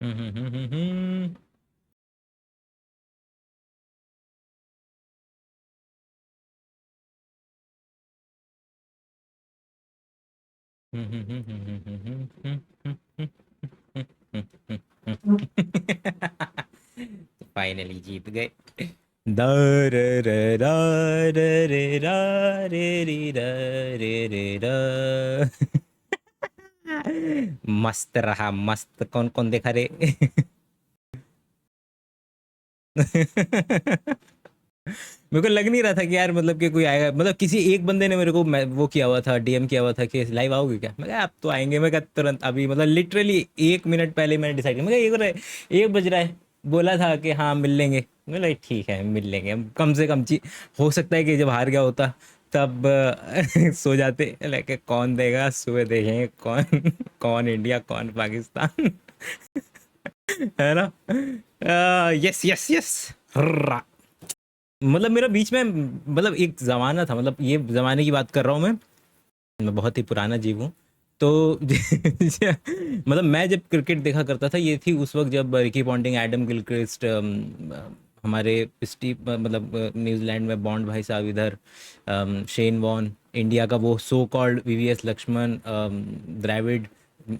हम्म हम्म हम्म हम्म हम्म finally जीत गए। दा रे रे रा रे रे रा रे रे रा रे रे रा। मस्त रहा मस्त। कौन कौन देखा रे? मेरे को लग नहीं रहा था कि यार मतलब कि कोई आएगा, मतलब किसी एक बंदे ने मेरे को वो किया हुआ था, डीएम किया हुआ था कि लाइव आओगे क्या। मैं कहा आप तो आएंगे। मैं कहा तुरंत अभी, मतलब लिटरली 1 मिनट पहले मैंने डिसाइड किया। मैं कहा 1 बज रहा है, बोला था कि हाँ मिल लेंगे। मैं बोला ठीक है मिल लेंगे हम, कम से कम चीज। हो सकता है कि जब हार गया होता तब सो जाते, लेके कौन देगा, सुबह देखेंगे कौन कौन इंडिया कौन पाकिस्तान। है ना। Yes yes yes. मतलब मेरा बीच में, मतलब एक ज़माना था, मतलब ये ज़माने की बात कर रहा हूँ मैं बहुत ही पुराना जीव हूँ। तो मतलब मैं जब क्रिकेट देखा करता था, ये थी उस वक्त जब रिकी पॉन्टिंग, एडम गिलक्रिस्ट, हमारे स्टीव, मतलब न्यूजीलैंड में बॉन्ड भाई साहब इधर, शेन वॉन, इंडिया का वो so called VVS Laxman, Dravid,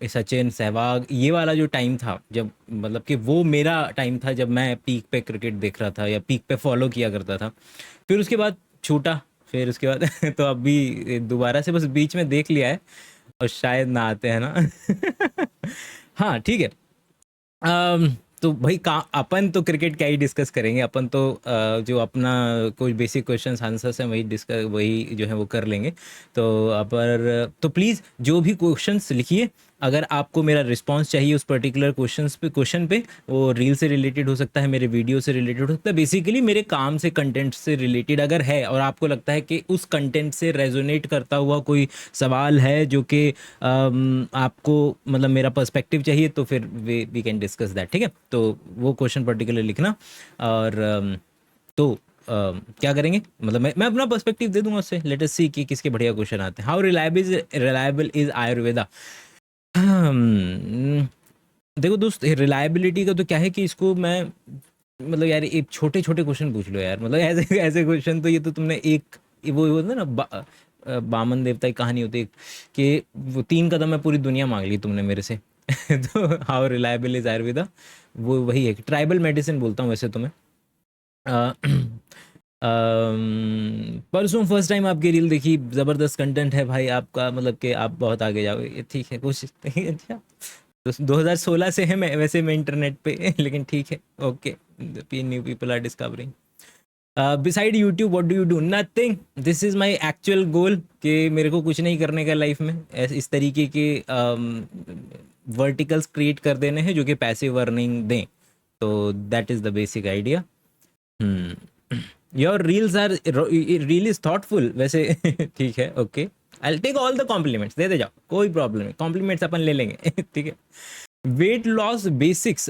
Sachin, Sehwag, ये वाला जो टाइम था जब, मतलब कि वो मेरा टाइम था जब मैं पीक पे क्रिकेट देख रहा था या पीक पे फॉलो किया करता था। फिर उसके बाद छूटा। फिर उसके बाद तो अभी दोबारा से बस बीच में देख लिया है, और शायद ना आते हैं ना। हाँ ठीक है। अम, तो भाई का अपन तो क्रिकेट क्या ही डिस्कस करेंगे। अपन तो जो अपना कोई बेसिक क्वेश्चंस आंसर्स हैं वही डिस्कस, वही जो है वो कर लेंगे। तो अपर तो प्लीज़ जो भी क्वेश्चंस लिखिए। अगर आपको मेरा रिस्पांस चाहिए उस पर्टिकुलर क्वेश्चन पे, वो रील से रिलेटेड हो सकता है, मेरे वीडियो से रिलेटेड हो सकता है, बेसिकली मेरे काम से, कंटेंट से रिलेटेड अगर है और आपको लगता है कि उस कंटेंट से रेजोनेट करता हुआ कोई सवाल है जो कि आपको, मतलब मेरा पर्सपेक्टिव चाहिए, तो फिर वी कैन डिस्कस दैट। ठीक है, तो वो क्वेश्चन पर्टिकुलर लिखना। और तो क्या करेंगे, मतलब मैं अपना पर्सपेक्टिव दे दूंगा उससे। लेट अस सी कि किसके बढ़िया क्वेश्चन आते हैं। How reliable is Ayurveda. Hmm, देखो दोस्त, रिलायबिलिटी का तो क्या है कि इसको मैं, मतलब यार एक छोटे छोटे क्वेश्चन पूछ लो यार, मतलब ऐसे ऐसे क्वेश्चन तो, ये तो तुमने एक, वो होता है ना बामन देवता की कहानी होती है कि वो 3 कदम में पूरी दुनिया मांग ली तुमने मेरे से। तो हाउ रिलायबल इज आयुर्वेदा, वो वही है कि ट्राइबल मेडिसिन बोलता हूँ वैसे तो मैं। अ, परसों फर्स्ट टाइम आपकी रील देखी, जबरदस्त कंटेंट है भाई आपका, मतलब कि आप बहुत आगे जाओगे, ये ठीक है, कोशिश। अच्छा, तो 2016 से है मैं, वैसे मैं इंटरनेट पे लेकिन ठीक है, okay. New people are discovering. Beside YouTube what do you do? Nothing, this is my actual goal, कि मेरे को कुछ नहीं करने का लाइफ में, इस तरीके के वर्टिकल्स क्रिएट कर देने हैं जो कि पैसिव अर्निंग दें। तो that is the basic idea. Hmm. Your reels are, reel is thoughtful वैसे। ठीक है, okay. I take all the compliments, दे जाओ, कोई प्रॉब्लम नहीं, कॉम्प्लीमेंट्स अपन ले लेंगे। ठीक है। Weight loss basics,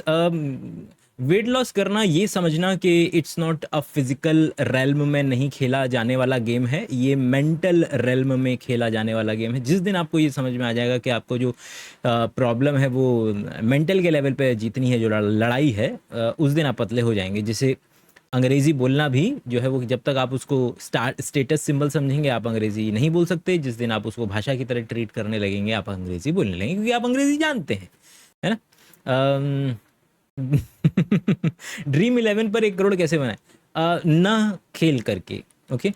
weight loss करना, ये समझना कि it's not a physical realm में नहीं खेला जाने वाला गेम है, ये मेंटल रेल्म में खेला जाने वाला गेम है। जिस दिन आपको ये समझ में आ जाएगा कि आपको जो प्रॉब्लम है वो मेंटल के लेवल पे जीतनी है, जो लड़ाई है, उस दिन आप पतले हो जाएंगे। जिसे अंग्रेजी बोलना भी जो है वो, जब तक आप उसको स्टेटस सिंबल समझेंगे, आप अंग्रेजी नहीं बोल सकते। जिस दिन आप उसको भाषा की तरह ट्रीट करने लगेंगे, आप अंग्रेजी बोलने लगेंगे, क्योंकि आप अंग्रेजी जानते हैं, है ना। अम, ड्रीम 11 पर 1 करोड़ कैसे बनाए? ना खेल करके। ओके।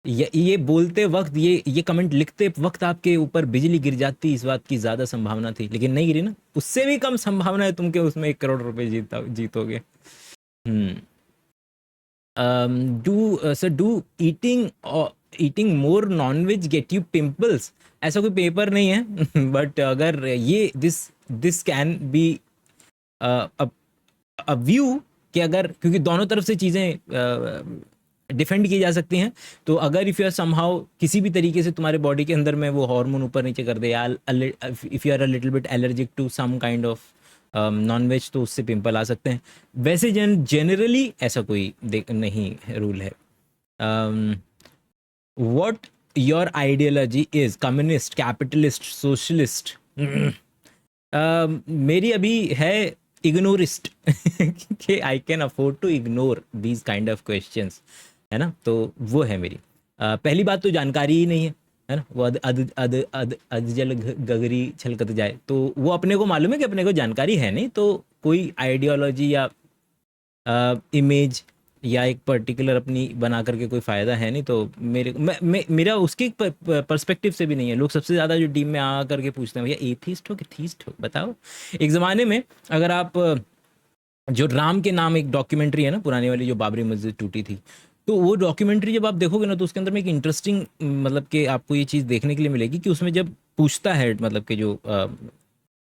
ये बोलते वक्त, ये कमेंट लिखते वक्त आपके ऊपर बिजली गिर जाती, इस बात की ज्यादा संभावना थी, लेकिन नहीं गिरी ना। उससे भी कम संभावना है तुम के उसमें 1 करोड़ रुपए जीतोगे। Hmm. Do sir, do eating eating more nonveg get you pimples? ऐसा कोई पेपर नहीं है। बट अगर ये this can be a view, कि अगर, क्योंकि दोनों तरफ से चीज़ें डिफेंड की जा सकती हैं। तो अगर इफ़ यू आर समहाउ, किसी भी तरीके से तुम्हारे बॉडी के अंदर में वो हार्मोन ऊपर नीचे कर दे, या if you are a little bit allergic to some kind of non veg, तो उससे पिंपल आ सकते हैं। वैसे जनरली ऐसा कोई नहीं रूल है। What your ideology is? Communist, capitalist, socialist? मेरी अभी है इग्नोरिस्ट कि I can afford to ignore these kind of questions, है ना। तो वो है मेरी पहली बात, तो जानकारी ही नहीं है ना। वो अद अद अद अद अधजल गगरी छलकत जाए, तो वो अपने को मालूम है कि अपने को जानकारी है नहीं, तो कोई आइडियोलॉजी या इमेज या एक पर्टिकुलर अपनी बना करके कोई फ़ायदा है नहीं। तो मेरा उसके पर्सपेक्टिव से भी नहीं है। लोग सबसे ज़्यादा जो टीम में आ करके पूछते हैं, भैया एथीस्ट हो कि थीस्ट हो, बताओ। एक ज़माने में अगर आप जो राम के नाम एक डॉक्यूमेंट्री है ना पुरानी वाली, जो बाबरी मस्जिद टूटी थी, तो वो डॉक्यूमेंट्री जब आप देखोगे ना, तो उसके अंदर में एक इंटरेस्टिंग मतलब कि आपको ये चीज़ देखने के लिए मिलेगी कि उसमें जब पूछता है मतलब कि जो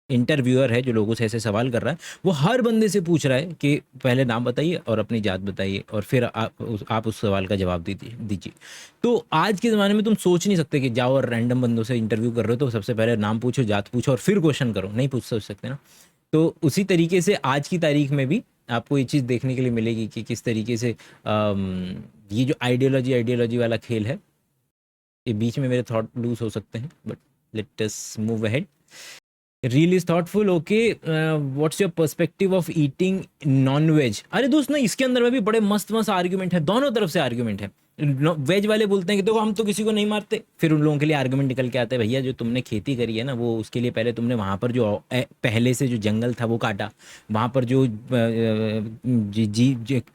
इंटरव्यूअर है जो लोगों से ऐसे सवाल कर रहा है, वो हर बंदे से पूछ रहा है कि पहले नाम बताइए और अपनी जात बताइए, और फिर आप उस सवाल का जवाब दीजिए। तो आज के ज़माने में तुम सोच नहीं सकते कि जाओ और रैंडम बंदों से इंटरव्यू कर रहे हो तो सबसे पहले नाम पूछो, जात पूछो और फिर क्वेश्चन करो, नहीं पूछ सोच सकते ना। तो उसी तरीके से आज की तारीख में भी आपको ये चीज़ देखने के लिए मिलेगी कि किस तरीके से ये जो आइडियोलॉजी वाला खेल है, ये बीच में मेरे थॉट लूज हो सकते हैं, but let us move ahead. Reel is thoughtful, okay. What's your perspective of eating non veg? अरे दोस्त ना, इसके अंदर में भी बड़े मस्त मस्त आर्ग्यूमेंट है, दोनों तरफ से आर्ग्यूमेंट है। वेज वाले बोलते हैं कि देखो हम तो किसी को नहीं मारते, फिर उन लोगों के लिए आर्गुमेंट निकल के आता है, भैया जो तुमने खेती करी है ना, वो उसके लिए पहले तुमने वहां पर जो पहले से जो जंगल था वो काटा, वहां पर जो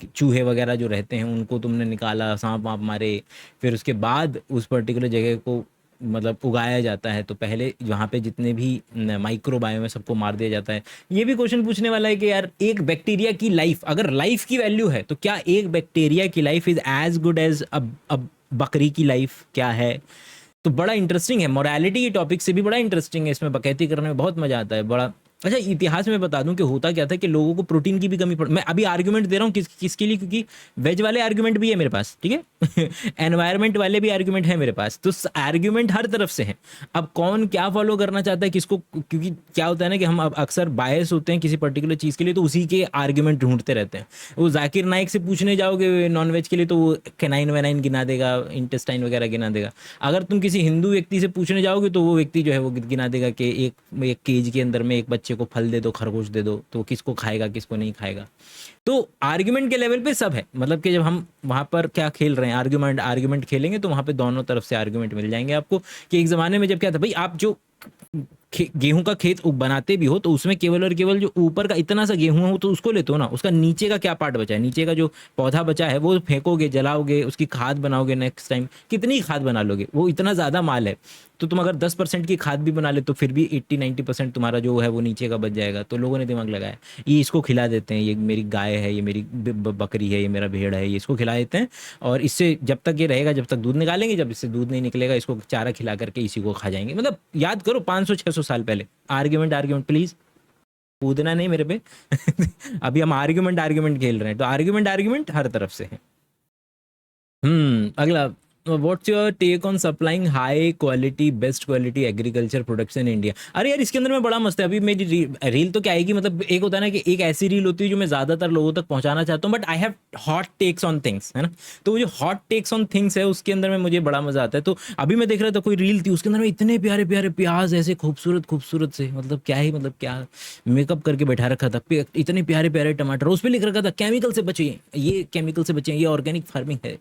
चूहे वगैरह जो रहते हैं उनको तुमने निकाला, सांप वाप मारे, फिर उसके बाद उस पर्टिकुलर जगह को मतलब उगाया जाता है। तो पहले वहाँ पे जितने भी माइक्रोबायोम है सबको मार दिया जाता है। ये भी क्वेश्चन पूछने वाला है कि यार एक बैक्टीरिया की लाइफ, अगर लाइफ की वैल्यू है तो क्या एक बैक्टीरिया की life is as good as अब बकरी की लाइफ क्या है? तो बड़ा इंटरेस्टिंग है, मोरालिटी के टॉपिक से भी बड़ा इंटरेस्टिंग है, इसमें बकैती करने में बहुत मजा आता है बड़ा। अच्छा, इतिहास में बता दूं कि होता क्या था कि लोगों को प्रोटीन की भी कमी पड़, मैं अभी आर्गुमेंट दे रहा हूँ किसके लिए, क्योंकि वेज वाले आर्गुमेंट भी है मेरे पास, ठीक है एनवायरमेंट वाले भी आर्गुमेंट है मेरे पास, तो आर्गुमेंट हर तरफ से है। अब कौन क्या फॉलो करना चाहता है किसको, क्योंकि क्या होता है ना कि हम अब अक्सर बायस होते हैं किसी पर्टिकुलर चीज़ के लिए, तो उसी के आर्गुमेंट ढूंढते रहते हैं। वो जाकिर नाइक से पूछने जाओगे नॉन वेज के लिए तो वो कैनाइन वैनाइन गिना देगा, इंटेस्टाइन वगैरह गिना देगा। अगर तुम किसी हिंदू व्यक्ति से पूछने जाओगे तो वो व्यक्ति जो है वो गिना देगा कि एक केज के अंदर में एक बच्चे को फल दे दो, खरगोश दे दो, तो किसको खाएगा किसको नहीं खाएगा। तो आर्ग्यूमेंट के लेवल पे सब है, मतलब कि जब हम वहां पर क्या खेल रहे हैं, आर्ग्यूमेंट खेलेंगे तो वहां पे दोनों तरफ से आर्ग्यूमेंट मिल जाएंगे आपको। कि एक ज़माने में जब क्या था भाई, आप जो गेहूं का खेत बनाते भी हो तो उसमें केवल और केवल जो ऊपर का इतना सा गेहूं हो तो उसको लेते हो ना, उसका नीचे का क्या पार्ट बचा है, नीचे का जो पौधा बचा है वो फेंकोगे, जलाओगे, उसकी खाद बनाओगे, नेक्स्ट टाइम कितनी खाद बना लोगे, वो इतना ज़्यादा माल है। तो तुम अगर 10% की खाद भी बना ले तो फिर भी 80-90% तुम्हारा जो है वो नीचे का बच जाएगा। तो लोगों ने दिमाग लगाया, ये इसको खिला देते हैं, ये मेरी गाय है, ये मेरी बकरी है, ये मेरा भेड़ है, ये इसको खिला देते हैं, और इससे जब तक ये रहेगा जब तक दूध निकालेंगे, जब इससे दूध नहीं निकलेगा इसको चारा खिला करके इसी को खा जाएंगे। मतलब याद करो 500-600 साल पहले आर्ग्यूमेंट प्लीज कूदना नहीं मेरे पे अभी हम आर्ग्यूमेंट खेल रहे हैं, तो आर्ग्यूमेंट हर तरफ से है। अगला, what's your take on supplying high quality best quality agriculture products in India? अरे यार इसके अंदर में बड़ा मस्त है। अभी मेरी रील तो क्या आएगी, मतलब एक होता है ना कि एक ऐसी रील होती है जो मैं ज्यादातर लोगों तक पहुंचाना चाहता हूँ, but I have hot takes on things, है ना। तो वो जो हॉट टेक्स ऑन थिंग्स है उसके अंदर में मुझे बड़ा मजा आता है। तो अभी मैं देख रहा था कोई रील थी, उसके अंदर में इतने प्यारे प्यारे प्याज ऐसे खूबसूरत से, मतलब क्या ही, मतलब क्या मेकअप करके बैठा रखा था, इतने प्यारे प्यारे टमाटर, उस पर लिख रखा था केमिकल से बचिए, ये केमिकल से बचिए, ये ऑर्गेनिक फार्मिंग है।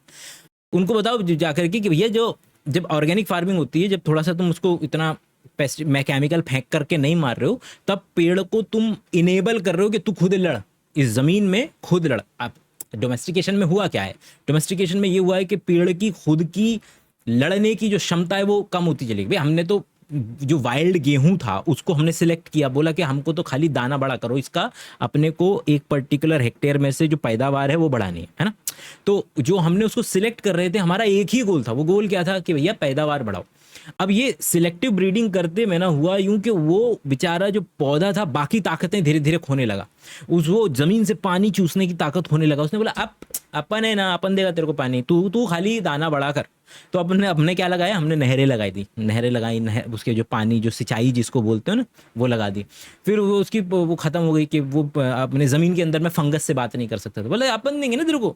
उनको बताओ जाकर के कि भैया जो जब ऑर्गेनिक फार्मिंग होती है, जब थोड़ा सा तुम उसको इतना पेस्ट में केमिकल फेंक करके नहीं मार रहे हो, तब पेड़ को तुम इनेबल कर रहे हो कि तू खुद लड़, इस जमीन में खुद लड़। अब डोमेस्टिकेशन में हुआ क्या है, डोमेस्टिकेशन में ये हुआ है कि पेड़ की खुद की लड़ने की जो क्षमता है वो कम होती चली गई। भाई हमने तो जो वाइल्ड गेहूं था उसको हमने सिलेक्ट किया, बोला कि हमको तो खाली दाना बड़ा करो इसका, अपने को एक पर्टिकुलर हेक्टेयर में से जो पैदावार है वो बढ़ानी है ना। तो जो हमने उसको सिलेक्ट कर रहे थे, हमारा एक ही गोल था, वो गोल क्या था कि भैया पैदावार बढ़ाओ। अब ये सिलेक्टिव ब्रीडिंग करते में ना हुआ यूं कि वो बेचारा जो पौधा था बाकी ताकतें धीरे धीरे खोने लगा, वो जमीन से पानी चूसने की ताकत होने लगा। उसने बोला अब अपन है ना, अपन देगा तेरे को पानी, तू तू खाली दाना बढ़ा कर। तो हमने क्या लगाया, हमने नहरें लगाई थी, नहरें लगाई, उसके जो पानी जो सिंचाई जिसको बोलते हो ना वो लगा दी। फिर वो उसकी वो खत्म हो गई कि वो अपने जमीन के अंदर में फंगस से बात नहीं कर सकता था, बोले अपन देंगे ना तेरे को,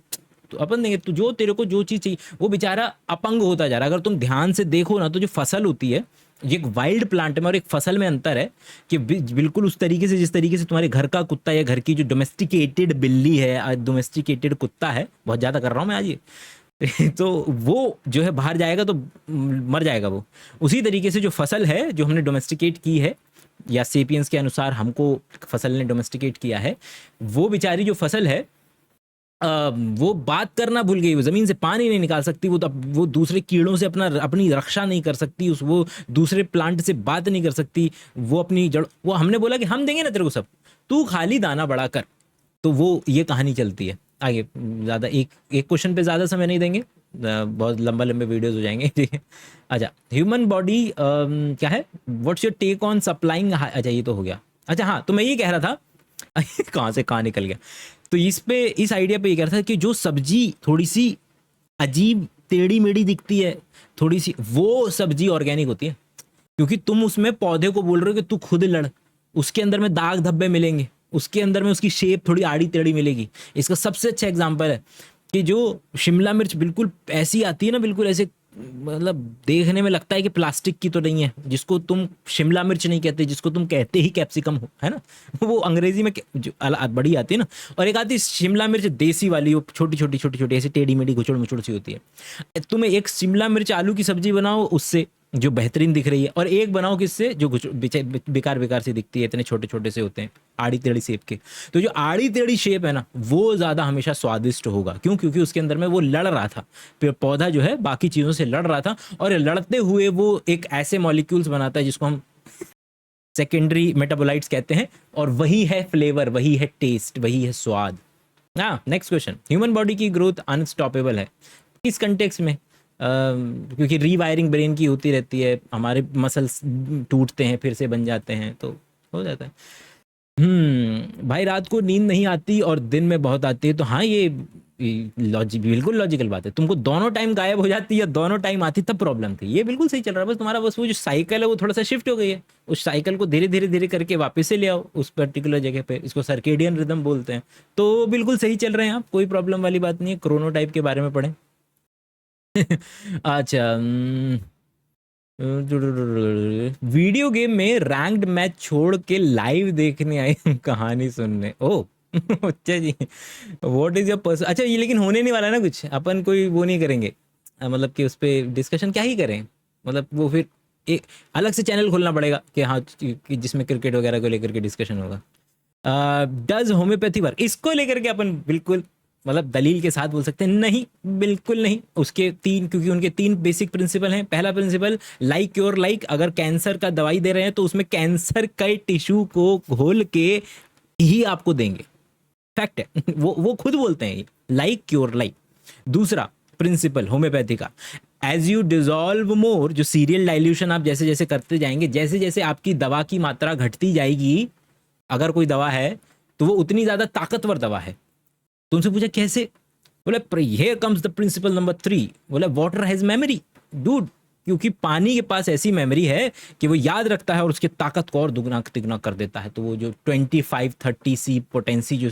तो अपन देंगे, तो जो तेरे को जो चीज़ चाहिए, वो बेचारा अपंग होता जा रहा है। अगर तुम ध्यान से देखो ना, तो जो फसल होती है, ये एक वाइल्ड प्लांट में और एक फसल में अंतर है कि बिल्कुल उस तरीके से, जिस तरीके से तुम्हारे घर का कुत्ता या घर की जो डोमेस्टिकेटेड बिल्ली है, डोमेस्टिकेटेड कुत्ता है, बहुत ज़्यादा कर रहा हूँ मैं आज ये तो वो जो है बाहर जाएगा तो मर जाएगा वो। उसी तरीके से जो फसल है जो हमने डोमेस्टिकेट की है, या सेपियंस के अनुसार हमको फसल ने डोमेस्टिकेट किया है, वो बेचारी जो फसल है वो बात करना भूल गई, वो ज़मीन से पानी नहीं निकाल सकती, वो दूसरे कीड़ों से अपनी रक्षा नहीं कर सकती, वो दूसरे प्लांट से बात नहीं कर सकती, वो अपनी जड़, वो हमने बोला कि हम देंगे ना तेरे को सब, तू खाली दाना बड़ा कर। तो वो ये कहानी चलती है आगे। ज़्यादा एक क्वेश्चन पे ज़्यादा समय नहीं देंगे, बहुत लंबा लंबे वीडियोस हो जाएंगे, ठीक है। अच्छा, ह्यूमन बॉडी क्या है, what's your take on supplying, अच्छा ये तो हो गया। अच्छा हाँ, तो मैं ये कह रहा था कहाँ से कहाँ निकल गया, तो इस आइडिया पे ये कह रहा था कि जो सब्जी थोड़ी सी अजीब टेढ़ी मेढ़ी दिखती है थोड़ी सी, वो सब्जी ऑर्गेनिक होती है, क्योंकि तुम उसमें पौधे को बोल रहे हो कि तू खुद लड़, उसके अंदर में दाग धब्बे मिलेंगे, उसके अंदर में उसकी शेप थोड़ी आड़ी टेढ़ी मिलेगी। इसका सबसे अच्छा एग्जांपल है कि जो शिमला मिर्च बिल्कुल ऐसी आती है ना, बिल्कुल ऐसे, मतलब देखने में लगता है कि प्लास्टिक की तो नहीं है, जिसको तुम शिमला मिर्च नहीं कहते, जिसको तुम कहते ही कैप्सिकम हो, है ना वो अंग्रेजी में जो बड़ी आती है ना, और एक आती है शिमला मिर्च देसी वाली, वो छोटी छोटी छोटी छोटी ऐसी टेढ़ी मेढ़ी गुचड़ मुचड़ सी होती है। तुम्हें एक शिमला मिर्च आलू की सब्जी बनाओ उससे, जो बेहतरीन दिख रही है, और एक बनाओ किससे, जो बेकार बेकार सी दिखती है, इतने छोटे छोटे से होते हैं आड़ी टेढ़ी शेप के। तो जो आड़ी टेढ़ी शेप है ना, वो ज़्यादा हमेशा स्वादिष्ट होगा। क्यों? क्योंकि उसके अंदर में वो लड़ रहा था, पौधा जो है बाकी चीज़ों से लड़ रहा था, और लड़ते हुए वो एक ऐसे मॉलिक्यूल्स बनाता है जिसको हम सेकेंडरी मेटाबोलाइट्स कहते हैं, और वही है फ्लेवर, वही है टेस्ट, वही है स्वाद। हाँ, नेक्स्ट क्वेश्चन, ह्यूमन बॉडी की ग्रोथ अनस्टॉपेबल है किस कंटेक्स्ट में? क्योंकि रीवायरिंग ब्रेन की होती रहती है, हमारे मसल्स टूटते हैं फिर से बन जाते हैं, तो हो जाता है। भाई रात को नींद नहीं आती और दिन में बहुत आती है, तो हाँ ये बिल्कुल लॉजिकल बात है। तुमको दोनों टाइम गायब हो जाती या दोनों टाइम आती तब प्रॉब्लम थी, ये बिल्कुल सही चल रहा है। बस तुम्हारा बस वो जो साइकिल है वो थोड़ा सा शिफ्ट हो गई है, उस साइकिल को धीरे धीरे धीरे करके वापस से ले आओ उस पर्टिकुलर जगह पे, इसको सर्केडियन रिदम बोलते हैं। तो बिल्कुल सही चल रहे हैं आप, कोई प्रॉब्लम वाली बात नहीं है। क्रोनोटाइप के बारे में पढ़ें। अच्छा, वीडियो गेम में रैंक्ड मैच छोड़ के लाइव देखने आई हूं कहानी सुनने। ओ अच्छा जी, व्हाट इज योर पर्सन, अच्छा ये लेकिन होने नहीं वाला ना कुछ, अपन कोई वो नहीं करेंगे, मतलब कि उस पर डिस्कशन क्या ही करें, मतलब वो फिर एक अलग से चैनल खोलना पड़ेगा कि हाँ कि जिसमें क्रिकेट वगैरह को लेकर के डिस्कशन होगा। डज होम्योपैथी वर्क, इसको लेकर के अपन बिल्कुल मतलब दलील के साथ बोल सकते हैं नहीं, बिल्कुल नहीं। उसके तीन, क्योंकि उनके तीन बेसिक प्रिंसिपल हैं। पहला प्रिंसिपल, लाइक क्योर लाइक, अगर कैंसर का दवाई दे रहे हैं तो उसमें कैंसर के टिश्यू को घोल के ही आपको देंगे, फैक्ट है वो खुद बोलते हैं लाइक क्योर लाइक। दूसरा प्रिंसिपल होम्योपैथी का, एज यू डिजॉल्व मोर, जो सीरियल डाइल्यूशन आप जैसे जैसे करते जाएंगे, जैसे जैसे आपकी दवा की मात्रा घटती जाएगी, अगर कोई दवा है तो वो उतनी ज्यादा ताकतवर दवा है। तो उनसे पूछा कैसे, बोले here comes the principle number 3, बोले वाटर हैज मेमोरी डूड, क्योंकि पानी के पास ऐसी मेमोरी है कि वो याद रखता है और उसकी ताकत को और दुगना तिगुना कर देता है। तो वो जो 25-30 सी पोटेंसी जो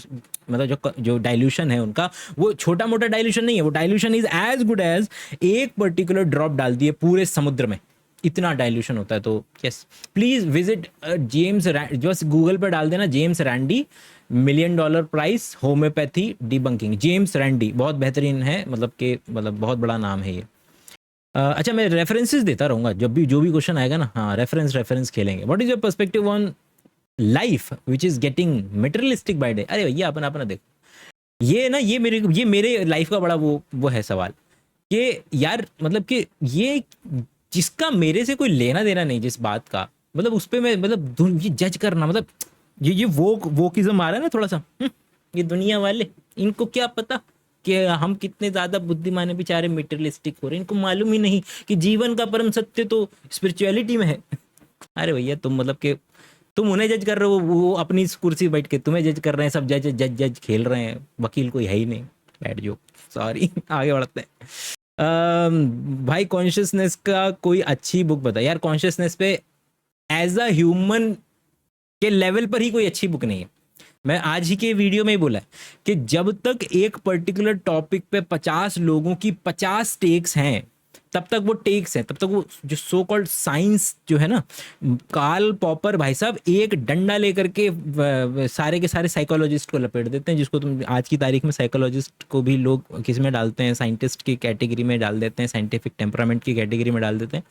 मतलब जो डाइल्यूशन है उनका, वो छोटा मोटा डाइल्यूशन नहीं है, वो dilution is as good as एक पर्टिकुलर ड्रॉप डाल दिए पूरे समुद्र में, इतना डाइल्यूशन होता है। तो यस, प्लीज विजिट जेम्स, जो गूगल पर डाल देना James Randi, $1 million prize homeopathy debunking, James Randi बहुत बेहतरीन है, मतलब बहुत बड़ा नाम है ये। अच्छा, मैं रेफरेंसेस देता रहूंगा जब भी जो भी क्वेश्चन आएगा ना, हाँ रेफरेंस खेलेंगे। What is your perspective on life which is getting materialistic by day? अरे भैया अपना अपना देखो, ये ना ये मेरे लाइफ का बड़ा वो है सवाल कि यार मतलब कि ये जिसका मेरे से कोई लेना देना नहीं जिस बात का, मतलब उस पर मैं मतलब ये जज करना, मतलब ये वोकिज्म आ रहा है ना थोड़ा सा, ये दुनिया वाले, इनको क्या पता कि हम कितने ज्यादा बुद्धिमान है, बेचारे मटेरियलिस्टिक हो रहे हैं, इनको मालूम ही नहीं कि जीवन का परम सत्य तो स्पिरिचुअलिटी में है। अरे भैया तुम मतलब कि तुम उन्हें जज कर रहे हो, वो अपनी कुर्सी बैठ के तुम्हें जज कर रहे हैं, सब जज जज जज खेल रहे हैं, वकील कोई है ही नहीं, बैठ जो, सॉरी आगे बढ़ते हैं। भाई कॉन्शियसनेस का कोई अच्छी बुक बता यार। कॉन्शियसनेस पे एज अ ह्यूमन के लेवल पर ही कोई अच्छी बुक नहीं है। मैं आज ही के वीडियो में ही बोला है कि जब तक एक पर्टिकुलर टॉपिक पे 50 लोगों की 50 टेक्स हैं, तब तक वो टेक्स हैं, तब तक वो जो सो कॉल्ड साइंस जो है ना, कार्ल पॉपर भाई साहब एक डंडा लेकर के सारे के सारे साइकोलॉजिस्ट को लपेट देते हैं, जिसको तुम आज की तारीख में साइकोलॉजिस्ट को भी लोग किस में डालते हैं, साइंटिस्ट की कैटेगरी में डाल देते हैं, साइंटिफिक टेम्परामेंट की कैटेगरी में डाल देते हैं।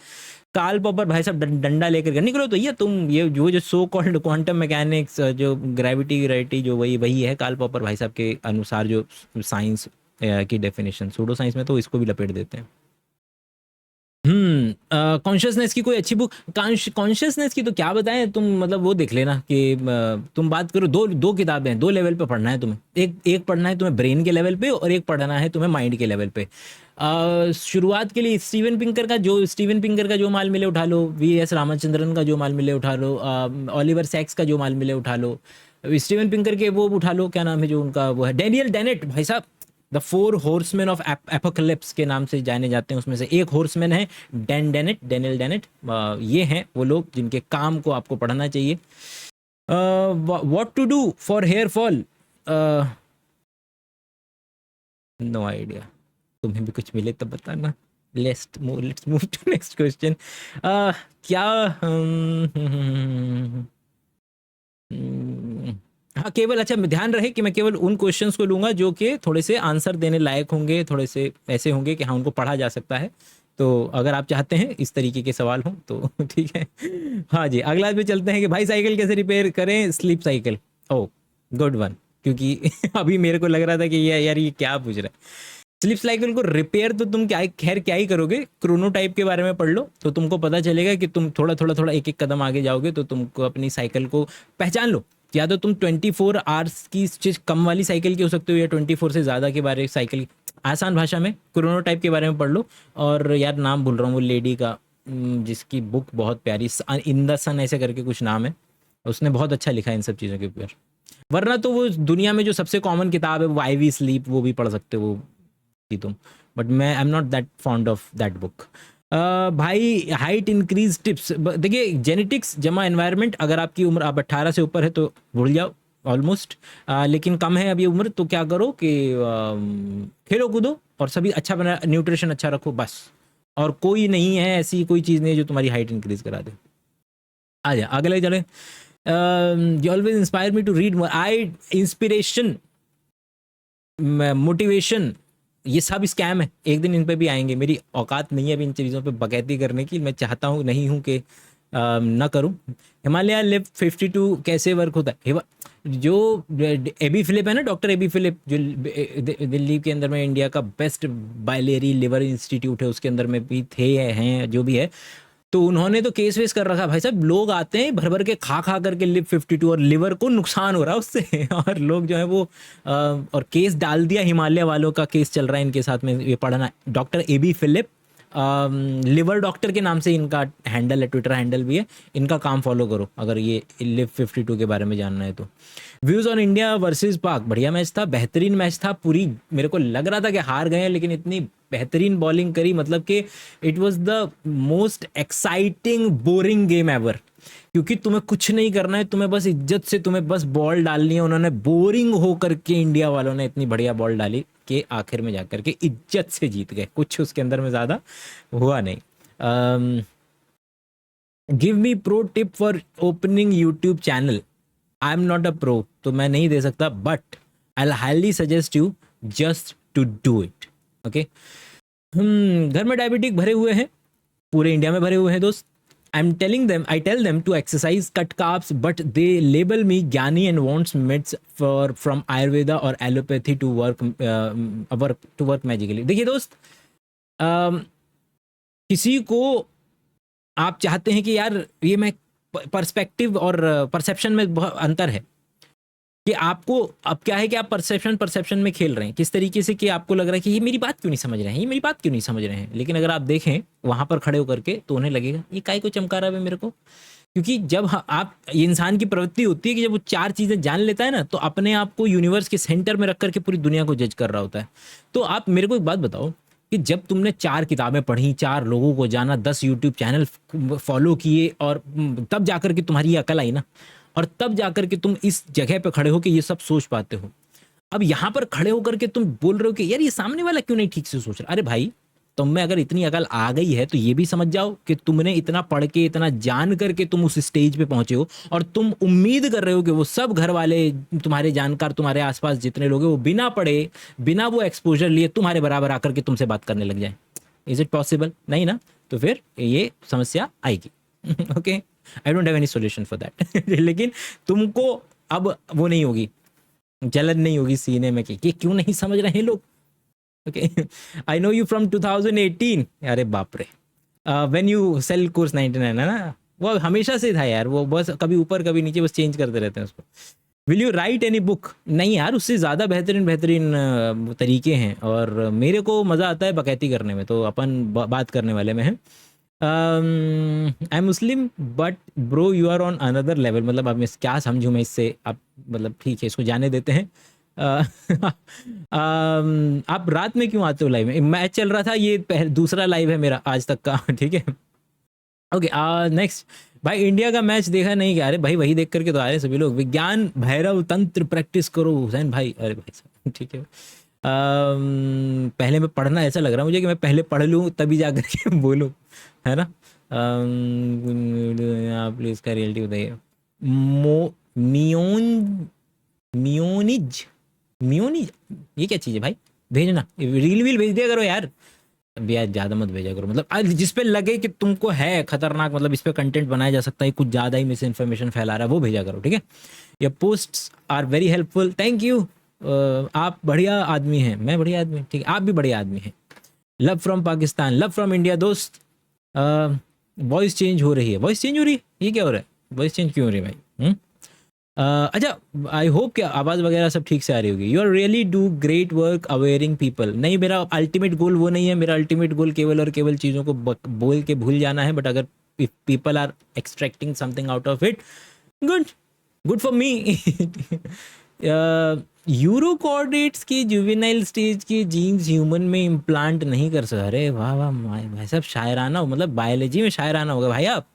कार्ल पॉपर भाई साहब डंडा लेकर के निकलो, तो ये तुम ये जो सो कॉल्ड क्वांटम मैकेनिक्स, जो ग्रेविटी ग्रेविटी जो वही है कार्ल पॉपर भाई साहब के अनुसार जो साइंस की डेफिनेशन, सूडो साइंस में तो इसको भी लपेट देते हैं। कॉन्शियसनेस की कोई अच्छी बुक, कॉन्शियसनेस की तो क्या बताएं तुम, मतलब वो देख लेना कि तुम बात करो, दो किताबें हैं, दो लेवल पे पढ़ना है तुम्हें, एक पढ़ना है तुम्हें ब्रेन के लेवल पे, और एक पढ़ना है तुम्हें माइंड के लेवल पे। शुरुआत के लिए स्टीवन पिंकर का जो माल मिले उठा लो, वीएस रामचंद्रन का जो माल मिले उठा लो, ऑलिवर सैक्स का जो माल मिले उठा लो, स्टीवन पिंकर के वो उठा लो, क्या नाम है जो उनका, वो है डेनियल डेनेट भाई साहब, द 4 हॉर्समैन ऑफ एपोकलिप्स के नाम से जाने जाते हैं। उसमें से एक हॉर्समैन है डेनियल डेनेट। ये हैं वो लोग जिनके काम को आपको पढ़ना चाहिए। What to do for hair fall, no idea, तुम्हें भी कुछ मिले तो बताना। Let's move to next question. क्या हाँ, केवल अच्छा ध्यान रहे कि मैं केवल उन क्वेश्चंस को लूंगा जो कि थोड़े से आंसर देने लायक होंगे, थोड़े से ऐसे होंगे कि हाँ उनको पढ़ा जा सकता है। तो अगर आप चाहते हैं इस तरीके के सवाल हों तो ठीक है। हाँ जी, अगला पे चलते हैं कि भाई साइकिल कैसे रिपेयर करें, स्लीप साइकिल। ओ गुड वन, क्योंकि अभी मेरे को लग रहा था कि ये यार ये क्या पूछ रहा है। स्लीप साइकिल को रिपेयर तो तुम क्या ही करोगे, क्रोनोटाइप के बारे में पढ़ लो तो तुमको पता चलेगा कि तुम थोड़ा एक एक कदम आगे जाओगे तो तुमको अपनी साइकिल को पहचान लो। या तो तुम 24 आवर्स की चीज कम वाली साइकिल की हो सकते हो, या 24 से ज़्यादा के बारे साइकिल, आसान भाषा में क्रोनोटाइप के बारे में पढ़ लो। और यार नाम भूल रहा हूँ वो लेडी का, जिसकी बुक बहुत प्यारी, इन द सन ऐसे करके कुछ नाम है, उसने बहुत अच्छा लिखा है इन सब चीज़ों के ऊपर। वरना तो वो दुनिया में जो सबसे कॉमन किताब है वो IV स्लीप, वो भी पढ़ सकते हो वो तुम, बट मैं आई am not that fond of that book. भाई हाइट इंक्रीज टिप्स, देखिए जेनेटिक्स जमा एनवायरनमेंट, अगर आपकी उम्र आप 18 से ऊपर है तो भूल जाओ ऑलमोस्ट, लेकिन कम है अभी उम्र तो क्या करो कि खेलो कूदो और सभी अच्छा बना, न्यूट्रिशन अच्छा रखो बस, और कोई नहीं है ऐसी कोई चीज़ नहीं है जो तुम्हारी हाइट इंक्रीज करा दे। आ जा अगले चले। You always inspire me to read more, I inspiration motivation ये सब स्कैम है, एक दिन इन पे भी आएंगे। मेरी औकात नहीं है अभी इन चीज़ों पे बकैती करने की, मैं चाहता हूँ नहीं हूँ कि ना करूँ। हिमालय लिफ्ट 52 कैसे वर्क होता है, जो एबी फिलिप है ना, डॉक्टर एबी फिलिप, जो दिल्ली के अंदर में इंडिया का बेस्ट बायलेरी लिवर इंस्टीट्यूट है, उसके अंदर में भी थे हैं जो भी है, तो उन्होंने तो केस वेस कर रखा भाई साहब। लोग आते हैं भर भर के खा करके लिफ्ट 52, और लिवर को नुकसान हो रहा है उससे और लोग जो है वो और केस डाल दिया, हिमालय वालों का केस चल रहा है इनके साथ में, ये पढ़ना doctor Abby Philip, liver doctor के नाम से इनका हैंडल है, ट्विटर हैंडल भी है, इनका काम फॉलो करो अगर ये लिफ्ट 52 के बारे में जानना है तो। व्यूज ऑन इंडिया वर्सेस पाक, बढ़िया मैच था, बेहतरीन मैच था, पूरी मेरे को लग रहा था कि हार गए हैं, लेकिन इतनी बेहतरीन बॉलिंग करी, मतलब कि it was the most exciting boring game ever, क्योंकि तुम्हें कुछ नहीं करना है, तुम्हें बस इज्जत से तुम्हें बस बॉल डालनी है। उन्होंने बोरिंग हो करके इंडिया वालों ने इतनी बढ़िया बॉल डाली कि आखिर में जाकर के इज्जत से जीत गए, कुछ उसके अंदर में ज़्यादा हुआ नहीं। Give me pro tip for opening YouTube channel, I am not a pro तो मैं नहीं दे सकता, but I highly suggest you just to do it. Okay, घर में डायबिटिक भरे हुए हैं, पूरे इंडिया में भरे हुए हैं दोस्त। I tell them to exercise, cut carbs, but they label me ज्ञानी and wants meds from Ayurveda or allopathy to work magically। देखिए दोस्त, किसी को आप चाहते हैं कि यार ये मैं पर्सपेक्टिव और परसेप्शन में बहुत अंतर है, कि आपको अब क्या है कि आप परसेप्शन में खेल रहे हैं, किस तरीके से कि आपको लग रहा है कि ये मेरी बात क्यों नहीं समझ रहे हैं, ये मेरी बात क्यों नहीं समझ रहे हैं, लेकिन अगर आप देखें वहां पर खड़े होकर के तो उन्हें लगेगा ये काहे को चमका रहा है मेरे को। क्योंकि जब आप, ये इंसान की प्रवृत्ति होती है कि जब वो 4 चीजें जान लेता है ना, तो अपने आप को यूनिवर्स के सेंटर में रख करके पूरी दुनिया को जज कर रहा होता है। तो आप मेरे को एक बात बताओ कि जब तुमने 4 किताबें पढ़ी, 4 लोगों को जाना, 10 यूट्यूब चैनल फॉलो किए, और तब जाकर के तुम्हारी ये अकल आई ना, और तब जाकर के तुम इस जगह पे खड़े हो कि ये सब सोच पाते हो। अब यहाँ पर खड़े होकर के तुम बोल रहे हो कि यार ये सामने वाला क्यों नहीं ठीक से सोच रहा। अरे भाई, तुम में अगर इतनी अकल आ गई है तो ये भी समझ जाओ कि तुमने इतना पढ़ के, इतना जान करके तुम उस स्टेज पे पहुंचे हो, और तुम उम्मीद कर रहे हो कि वो सब घर वाले, तुम्हारे जानकार, तुम्हारे आसपास जितने लोग हैं, वो बिना पढ़े, बिना वो एक्सपोजर लिए तुम्हारे बराबर आकर के तुमसे बात करने लग जाए। Is it possible? नहीं ना। तो फिर ये समस्या आएगी। Okay, I don't have any solution for that. लेकिन तुमको अब वो नहीं होगी, जलन नहीं होगी सीने में कि ये क्यों नहीं समझ रहे हैं लोग। Okay, I know you from 2018। अरे बाप रे, व्हेन यू सेल कोर्स 99 है ना, वो हमेशा से था यार, वो बस कभी ऊपर कभी नीचे बस चेंज करते रहते हैं उसको। Will you right any book? नहीं यार, उससे ज़्यादा बेहतरीन बेहतरीन तरीके हैं, और मेरे को मज़ा आता है बकैती करने में, तो अपन बात करने वाले में हैं। I am Muslim but bro you are on another level. मतलब अब मैं क्या समझूँ मैं इससे, आप मतलब ठीक है, इसको जाने देते हैं। आप रात में क्यों आते हो लाइव में? मैच चल रहा था, ये दूसरा लाइव है मेरा आज तक का। ठीक है, ओके। नेक्स्ट भाई, इंडिया का मैच देखा नहीं क्या? अरे भाई, वही देख करके तो आ रहे सभी लोग। विज्ञान भैरव तंत्र प्रैक्टिस करो हुसैन भाई। अरे भाई साहब, ठीक है। पहले मैं पढ़ना, ऐसा लग रहा है मुझे कि मैं पहले पढ़ लूँ तभी जा करके बोलूँ, है ना। आप प्लीज का रियलिटी बताइए। मियोनिज मियोनिज ये क्या चीज़ है भाई? भेजना, रील वील भेज दिया करो यार। अब यार ज़्यादा मत भेजा करो, मतलब जिस पे लगे कि तुमको है खतरनाक, मतलब इस पे कंटेंट बनाया जा सकता है, कुछ ज़्यादा ही मिस इन्फॉर्मेशन फैला रहा है, वो भेजा करो, ठीक है। ये posts are very helpful, thank you. आप बढ़िया आदमी हैं, मैं बढ़िया आदमी, ठीक है, आप भी बढ़िया आदमी हैं। Love from Pakistan, love from India दोस्त। वॉइस चेंज हो रही है, वॉइस चेंज हो रही है, ये क्या हो रहा है? वॉइस चेंज क्यों हो रही है भाई? अच्छा, आई होप कि आवाज़ वगैरह सब ठीक से आ रही होगी। You are really do great work awaring people. नहीं, मेरा अल्टीमेट गोल वो नहीं है। मेरा अल्टीमेट गोल केवल और केवल चीज़ों को बोल के भूल जाना है, बट अगर if people are extracting something out of it, good, good for me. Euro coordinates की जुवेनाइल स्टेज के जीन्स ह्यूमन में इम्प्लांट नहीं कर सकते। अरे वाह वाह भाई साहब, शायराना हो, मतलब बायोलॉजी में शायराना होगा भाई आप।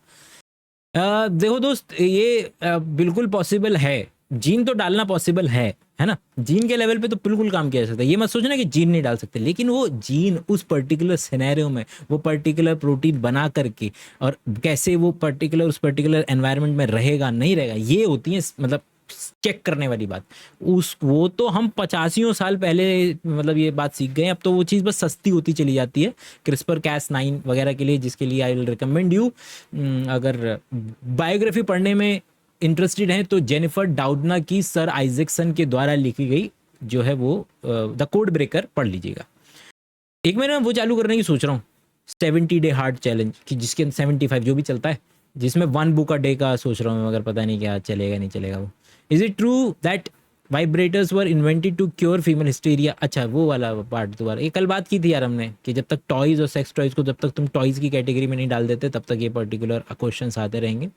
देखो दोस्त, ये बिल्कुल पॉसिबल है, जीन तो डालना पॉसिबल है ना। जीन के लेवल पे तो बिल्कुल काम किया जा सकता है। ये मत सोचना कि जीन नहीं डाल सकते, लेकिन वो जीन उस पर्टिकुलर सिनेरियो में वो पर्टिकुलर प्रोटीन बना करके, और कैसे वो पर्टिकुलर उस पर्टिकुलर एनवायरनमेंट में रहेगा नहीं रहेगा, ये होती है मतलब चेक करने वाली बात। उस वो तो हम 85 साल पहले मतलब ये बात सीख गए। अब तो वो चीज़ बस सस्ती होती चली जाती है, क्रिस्पर कैस 9 वगैरह के लिए, जिसके लिए आई विल रिकमेंड यू। अगर बायोग्राफी पढ़ने में इंटरेस्टेड हैं तो जेनिफर डाउडना की सर आइजैक्सन के द्वारा लिखी गई जो है वो द कोड ब्रेकर पढ़ लीजिएगा। एक महीने में वो चालू करने की सोच रहा हूँ, 70 डे हार्ड चैलेंज, कि जिसके 75 जो भी चलता है, जिसमें 1 बुक अ डे का सोच रहा हूँ, मगर पता नहीं क्या चलेगा नहीं चलेगा वो। Is it true that vibrators were invented to cure female hysteria? अच्छा, वो वाला पार्ट दोबारा, ये कल बात की थी यार हमने, कि जब तक टॉयज और सेक्स टॉयज को जब तक तुम टॉयज की कैटेगरी में नहीं डाल देते, तब तक ये पर्टिकुलर क्वेश्चन आते रहेंगे।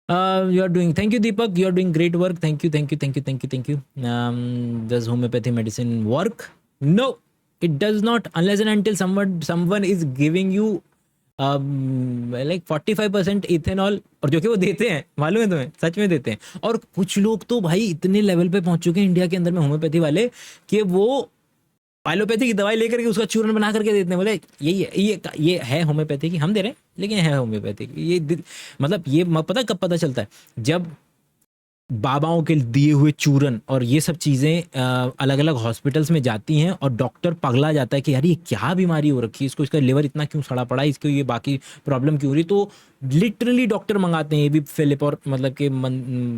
You are doing, thank you Deepak, you are doing great work, thank you, thank you, thank you, thank you, thank you. Does homeopathy medicine work? No, it does not, unless and until someone is giving you like 45% ethanol, और जो कि वो देते हैं, मालूम है तुम्हें, सच में देते हैं। और कुछ लोग तो भाई इतने लेवल पे पहुंच चुके हैं इंडिया के अंदर में होम्योपैथी वाले, कि वो एलोपैथी की दवाई लेकर के उसका चूर्ण बना करके देते हैं। बोले यही है, ये है होम्योपैथी की, हम दे रहे हैं, लेकिन है होम्योपैथी की। ये मतलब ये पता कब पता चलता है? जब बाबाओं के दिए हुए चूरन और ये सब चीज़ें अलग अलग हॉस्पिटल्स में जाती हैं, और डॉक्टर पगला जाता है कि यार ये क्या बीमारी हो रखी है इसको, इसका लिवर इतना क्यों सड़ा पड़ा है, इसको ये बाकी प्रॉब्लम क्यों हो रही, तो लिटरली डॉक्टर मंगाते हैं। ये भी फिलिप और मतलब कि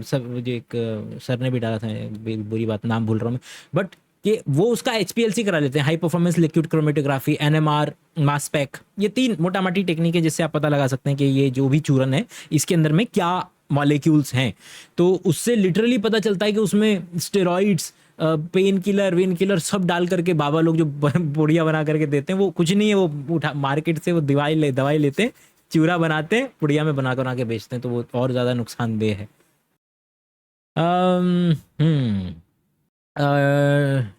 सब जो एक सर ने भी डाला था, बुरी बात, नाम भूल रहा हूँ मैं, बट कि वो उसका HPLC करा लेते हैं, high performance liquid chromatography, NMR, mass spec. ये 3 मोटा मोटी टेक्निक है जिससे आप पता लगा सकते हैं कि ये जो भी चूरन है इसके अंदर में क्या मॉलिक्यूल्स हैं। तो उससे लिटरली पता चलता है कि उसमें steroids, pain killer, when killer सब डाल करके बाबा लोग जो पुड़िया बना करके देते हैं, वो कुछ नहीं है, वो उठा मार्केट से वो दवाई लेते हैं, चूरा बनाते हैं, पुड़िया में बना के बेचते हैं, तो वो और ज़्यादा नुकसानदेह है।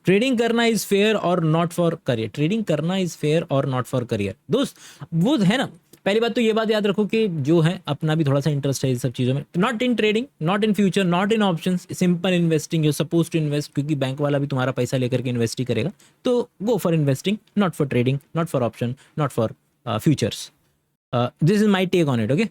ट्रेडिंग करना इज फेयर और नॉट फॉर करियर। ट्रेडिंग करना इज फेयर और नॉट फॉर करियर दोस्त, वो है ना, पहली बात तो ये बात याद रखो कि जो है अपना भी थोड़ा सा इंटरेस्ट है इस सब चीज़ों में, not in trading, not in future, not in options, simple investing, you suppose to invest, क्योंकि बैंक वाला भी तुम्हारा पैसा लेकर के इन्वेस्ट ही करेगा, तो go for investing, not for trading, not for option, not for futures. This is my take on it. Okay,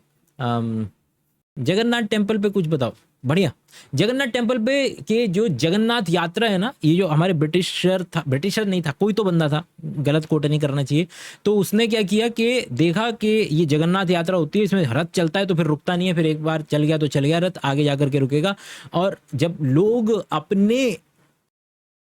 Jagannath temple पे कुछ बताओ। बढ़िया। जगन्नाथ टेम्पल पे के जो जगन्नाथ यात्रा है ना, ये जो हमारे ब्रिटिशर था, ब्रिटिशर नहीं था, कोई तो बंदा था, गलत कोट नहीं करना चाहिए, तो उसने क्या किया कि देखा कि ये जगन्नाथ यात्रा होती है, इसमें रथ चलता है तो फिर रुकता नहीं है, फिर एक बार चल गया तो चल गया रथ, आगे जाकर के रुकेगा। और जब लोग अपने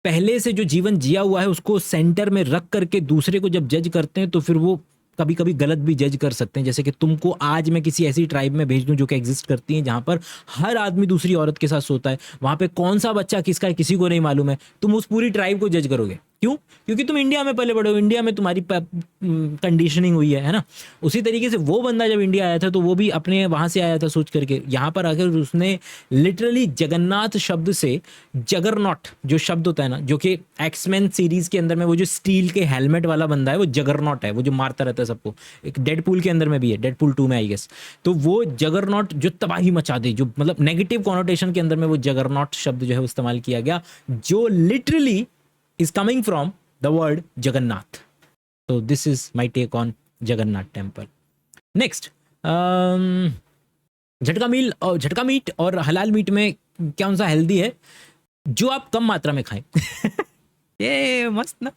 पहले से जो जीवन जिया हुआ है उसको सेंटर में रख करके दूसरे को जब जज करते हैं तो फिर वो कभी कभी गलत भी जज कर सकते हैं। जैसे कि तुमको आज मैं किसी ऐसी ट्राइब में भेज दूं जो कि एग्जिस्ट करती है, जहां पर हर आदमी दूसरी औरत के साथ सोता है, वहां पे कौन सा बच्चा किसका है किसी को नहीं मालूम है, तुम उस पूरी ट्राइब को जज करोगे। क्यों? क्योंकि तुम इंडिया में पले बड़े हो, इंडिया में तुम्हारी कंडीशनिंग हुई है ना। उसी तरीके से वो बंदा जब इंडिया आया था तो वो भी अपने वहां से आया था सोच करके, यहाँ पर आकर उसने लिटरली जगन्नाथ शब्द से जगरनॉट जो शब्द होता है ना, जो कि एक्समैन सीरीज के अंदर में वो जो स्टील के हेलमेट वाला बंदा है वो जगरनॉट है, वो जो मारता रहता है सबको, एक डेडपूल के अंदर में भी है, डेडपूल 2 में आई गेस। तो वो जगरनॉट जो तबाही मचा दे, जो मतलब नेगेटिव कॉनोटेशन के अंदर में वो जगरनॉट शब्द जो है इस्तेमाल किया गया, जो literally is coming from the word Jagannath. So this is my take on Jagannath temple. Next, झटका मीट और हलाल मीट में कौन सा हेल्दी है? जो आप कम मात्रा में खाएं। ये मस्त ना।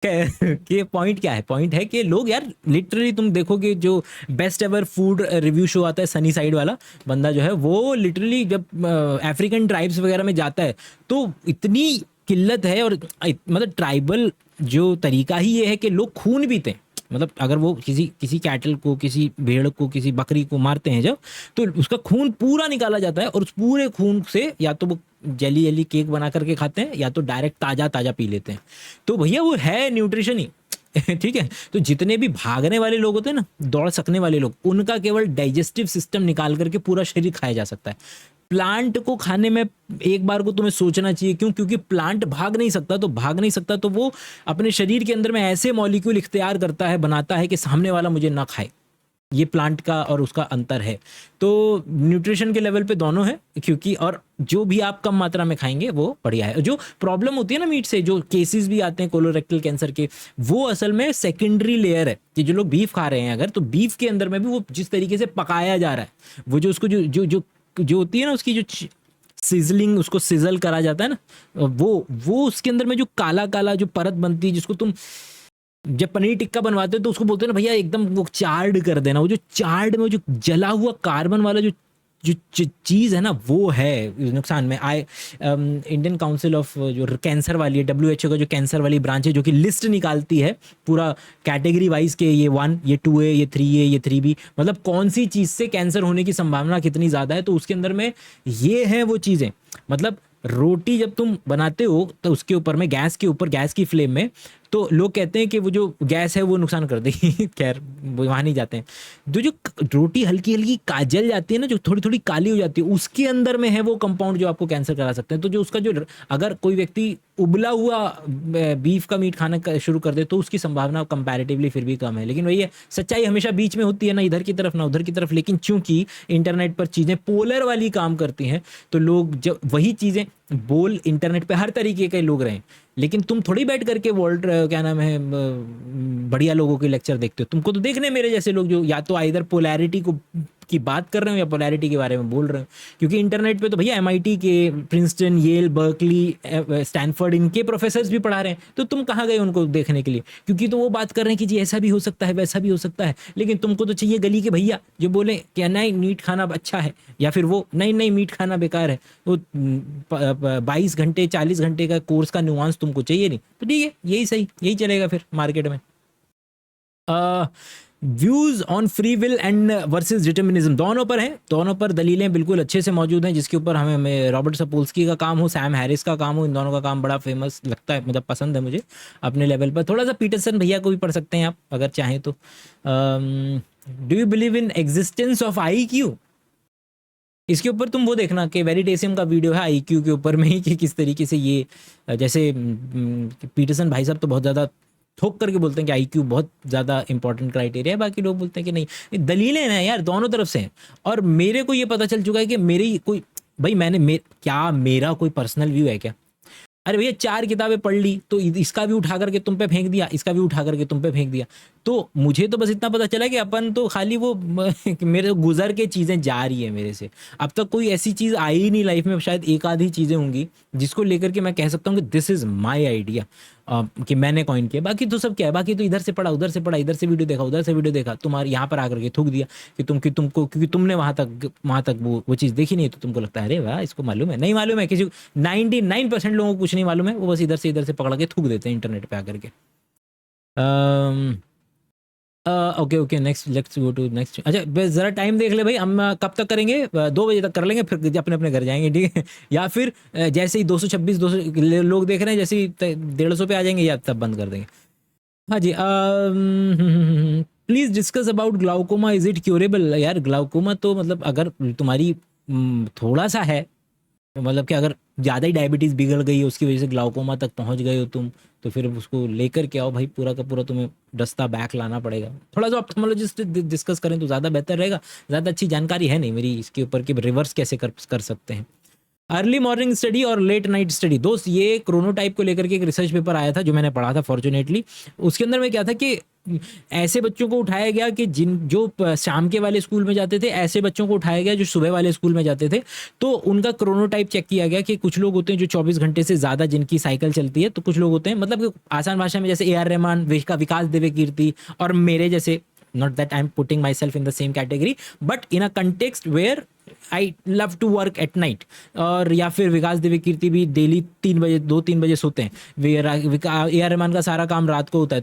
कि पॉइंट क्या है? पॉइंट है कि लोग यार लिटरली तुम देखोगे जो best ever food review show आता है सनी साइड वाला बंदा जो है, वो लिटरली जब अफ्रीकन ट्राइब्स वगैरह में जाता है तो इतनी किल्लत है, और मतलब ट्राइबल जो तरीका ही ये है कि लोग खून पीते हैं। मतलब अगर वो किसी कैटल को, किसी भेड़ को, किसी बकरी को मारते हैं जब, तो उसका खून पूरा निकाला जाता है और उस पूरे खून से या तो वो जेली केक बना करके खाते हैं या तो डायरेक्ट ताज़ा पी लेते हैं। तो भैया वो है न्यूट्रिशन ही। ठीक है, तो जितने भी भागने वाले लोग होते हैं ना, दौड़ सकने वाले लोग, उनका केवल डाइजेस्टिव सिस्टम निकाल करके पूरा शरीर खाया जा सकता है। प्लांट को खाने में एक बार को तुम्हें सोचना चाहिए। क्यों? क्योंकि प्लांट भाग नहीं सकता तो वो अपने शरीर के अंदर में ऐसे मॉलिक्यूल इख्तियार करता है, बनाता है कि सामने वाला मुझे ना खाए। ये प्लांट का और उसका अंतर है। तो न्यूट्रिशन के लेवल पे दोनों है, क्योंकि और जो भी आप कम मात्रा में खाएंगे वो बढ़िया है। जो प्रॉब्लम होती है ना मीट से, जो केसेस भी आते हैं कोलोरेक्टल कैंसर के, वो असल में सेकेंडरी लेयर है कि जो लोग बीफ खा रहे हैं अगर, तो बीफ के अंदर में भी वो जिस तरीके से पकाया जा रहा है, वो जो उसको जो होती है ना, उसकी जो सिजलिंग, उसको सिजल करा जाता है ना, वो उसके अंदर में जो काला जो परत बनती है, जिसको तुम जब पनीर टिक्का बनवाते हो तो उसको बोलते हैं ना भैया एकदम वो चार्ड कर देना, वो जो चार्ड में जो जला हुआ कार्बन वाला जो चीज़ है ना, वो है नुकसान में। इंडियन काउंसिल ऑफ जो कैंसर वाली है, WHO का जो कैंसर वाली ब्रांच है, जो कि लिस्ट निकालती है पूरा कैटेगरी वाइज के ये 1, ये 2A, ये 3A, ये 3B, मतलब कौन सी चीज़ से कैंसर होने की संभावना कितनी ज़्यादा है, तो उसके अंदर में ये है वो चीज़ें। मतलब रोटी जब तुम बनाते हो तो उसके ऊपर में गैस के ऊपर, गैस की फ्लेम में, तो लोग कहते हैं कि वो जो गैस है वो नुकसान कर देगी। खैर वहाँ नहीं जाते हैं। जो रोटी हल्की हल्की जल जाती है ना, जो थोड़ी थोड़ी काली हो जाती है, उसके अंदर में है वो कंपाउंड जो आपको कैंसर करा सकते हैं। तो जो उसका जो, अगर कोई व्यक्ति उबला हुआ बीफ का मीट खाना शुरू कर दे तो उसकी संभावना कंपैरेटिवली फिर भी कम है। लेकिन वही है, सच्चाई हमेशा बीच में होती है, ना इधर की तरफ ना उधर की तरफ। लेकिन चूंकि इंटरनेट पर चीज़ें पोलर वाली काम करती हैं, तो लोग जब वही चीज़ें बोल, इंटरनेट पे हर तरीके के लोग रहे, लेकिन तुम थोड़ी बैठ करके वर्ल्ड क्या नाम है बढ़िया लोगों के लेक्चर देखते हो। तुमको तो देखने मेरे जैसे लोग जो या तो आइदर पोलैरिटी को की बात कर रहे हो या पोलैरिटी के बारे में बोल रहे हो। क्योंकि इंटरनेट पे तो भैया MIT के, प्रिंसटन, येल, बर्कली, स्टैनफोर्ड, इनके प्रोफेसर्स भी पढ़ा रहे हैं, तो तुम कहाँ गए उनको देखने के लिए? क्योंकि तो वो बात कर रहे हैं कि जी ऐसा भी हो सकता है, वैसा भी हो सकता है। लेकिन तुमको तो चाहिए गली के भैया जो बोले कि नहीं मीट खाना अच्छा है, या फिर वो नहीं मीट खाना बेकार है। वो 22 घंटे 40 घंटे का कोर्स का नुआंस तुमको चाहिए नहीं, तो ठीक है, यही सही, यही चलेगा फिर मार्केट में। Views on free will and versus determinism, दोनों पर हैं, दोनों पर दलीलें बिल्कुल अच्छे से मौजूद हैं, जिसके ऊपर हमें रॉबर्ट सपोल्स्की का काम हो, सैम हैरिस का काम हो, इन दोनों का काम बड़ा फेमस लगता है, मतलब पसंद है मुझे अपने लेवल पर। थोड़ा सा पीटरसन भैया को भी पढ़ सकते हैं आप अगर चाहें तो। Do you believe in existence of IQ? इसके ऊपर तुम वो देखना कि वेरिटेसियम का वीडियो है IQ के ऊपर में ही, कि किस तरीके से ये, जैसे पीटरसन भाई साहब तो बहुत ज़्यादा ठोक करके बोलते हैं कि आईक्यू बहुत ज़्यादा इंपॉर्टेंट क्राइटेरिया है, बाकी लोग बोलते हैं कि नहीं। ये दलीलें ना यार दोनों तरफ से हैं। और मेरे को ये पता चल चुका है कि मेरी कोई भाई क्या मेरा कोई पर्सनल व्यू है क्या? अरे भैया 4 किताबें पढ़ ली तो इसका भी उठा करके तुम पे फेंक दिया, इसका भी उठा करके तुम पे फेंक दिया। तो मुझे तो बस इतना पता चला कि अपन तो खाली वो मेरे गुजर के चीज़ें जा रही है मेरे से। अब तक कोई ऐसी चीज़ आई ही नहीं लाइफ में, शायद एक आधी चीज़ें होंगी जिसको लेकर के मैं कह सकता हूँ कि दिस इज़ माई आइडिया, कि मैंने कॉइन किया। बाकी तो सब क्या है, बाकी तो इधर से पढ़ा, उधर से पढ़ा, इधर से वीडियो देखा, उधर से वीडियो देखा, तुम्हारे यहाँ पर आकर के थूक दिया कि तुमको क्योंकि तुमने वहाँ तक वो चीज़ देखी नहीं, तो तुमको लगता है अरे वाह इसको मालूम है। नहीं मालूम है किसी को, 99% लोगों को कुछ नहीं मालूम है, वो बस इधर से पकड़ के थूक देते हैं इंटरनेट पे आकर के। Okay next, let's go to next. अच्छा बस ज़रा टाइम देख ले भाई, हम कब तक करेंगे? 2 बजे तक कर लेंगे, फिर अपने अपने घर जाएंगे, ठीक है? या फिर जैसे ही 226 200 लोग देख रहे हैं, जैसे ही 150 पे आ जाएंगे या तब बंद कर देंगे। हाँ जी, please discuss about glaucoma, is it curable? यार ग्लाउकोमा तो मतलब अगर तुम्हारी थोड़ा सा है, मतलब कि अगर ज़्यादा ही डायबिटीज़ बिगड़ गई है, उसकी वजह से ग्लाउकोमा तक पहुंच गए हो तुम, तो फिर उसको लेकर के आओ भाई, पूरा का पूरा तुम्हें डस्ता बैक लाना पड़ेगा। थोड़ा सा ऑप्थेल्मोलॉजिस्ट डिस्कस करें तो ज़्यादा बेहतर रहेगा। ज़्यादा अच्छी जानकारी है नहीं मेरी इसके ऊपर कि रिवर्स कैसे कर सकते हैं। अर्ली मॉर्निंग स्टडी और लेट नाइट स्टडी, दोस्त ये क्रोनोटाइप को लेकर के एक रिसर्च पेपर आया था जो मैंने पढ़ा था फॉर्चुनेटली। उसके अंदर में क्या था कि ऐसे बच्चों को उठाया गया कि जो शाम के वाले स्कूल में जाते थे, ऐसे बच्चों को उठाया गया जो सुबह वाले स्कूल में जाते थे। तो उनका क्रोनोटाइप चेक किया गया कि कुछ लोग होते हैं जो 24 घंटे से ज़्यादा जिनकी साइकिल चलती है, तो कुछ लोग होते हैं मतलब कि आसान भाषा में जैसे AR रहमान, विकास दिव्य कीर्ति और मेरे जैसे, not that I'm putting myself in the same category, but in a context where I love to work at night। और या फिर विकास दिव्य कीर्ति भी डेली 2-3 बजे सोते हैं। AR रहमान का सारा काम रात को होता है।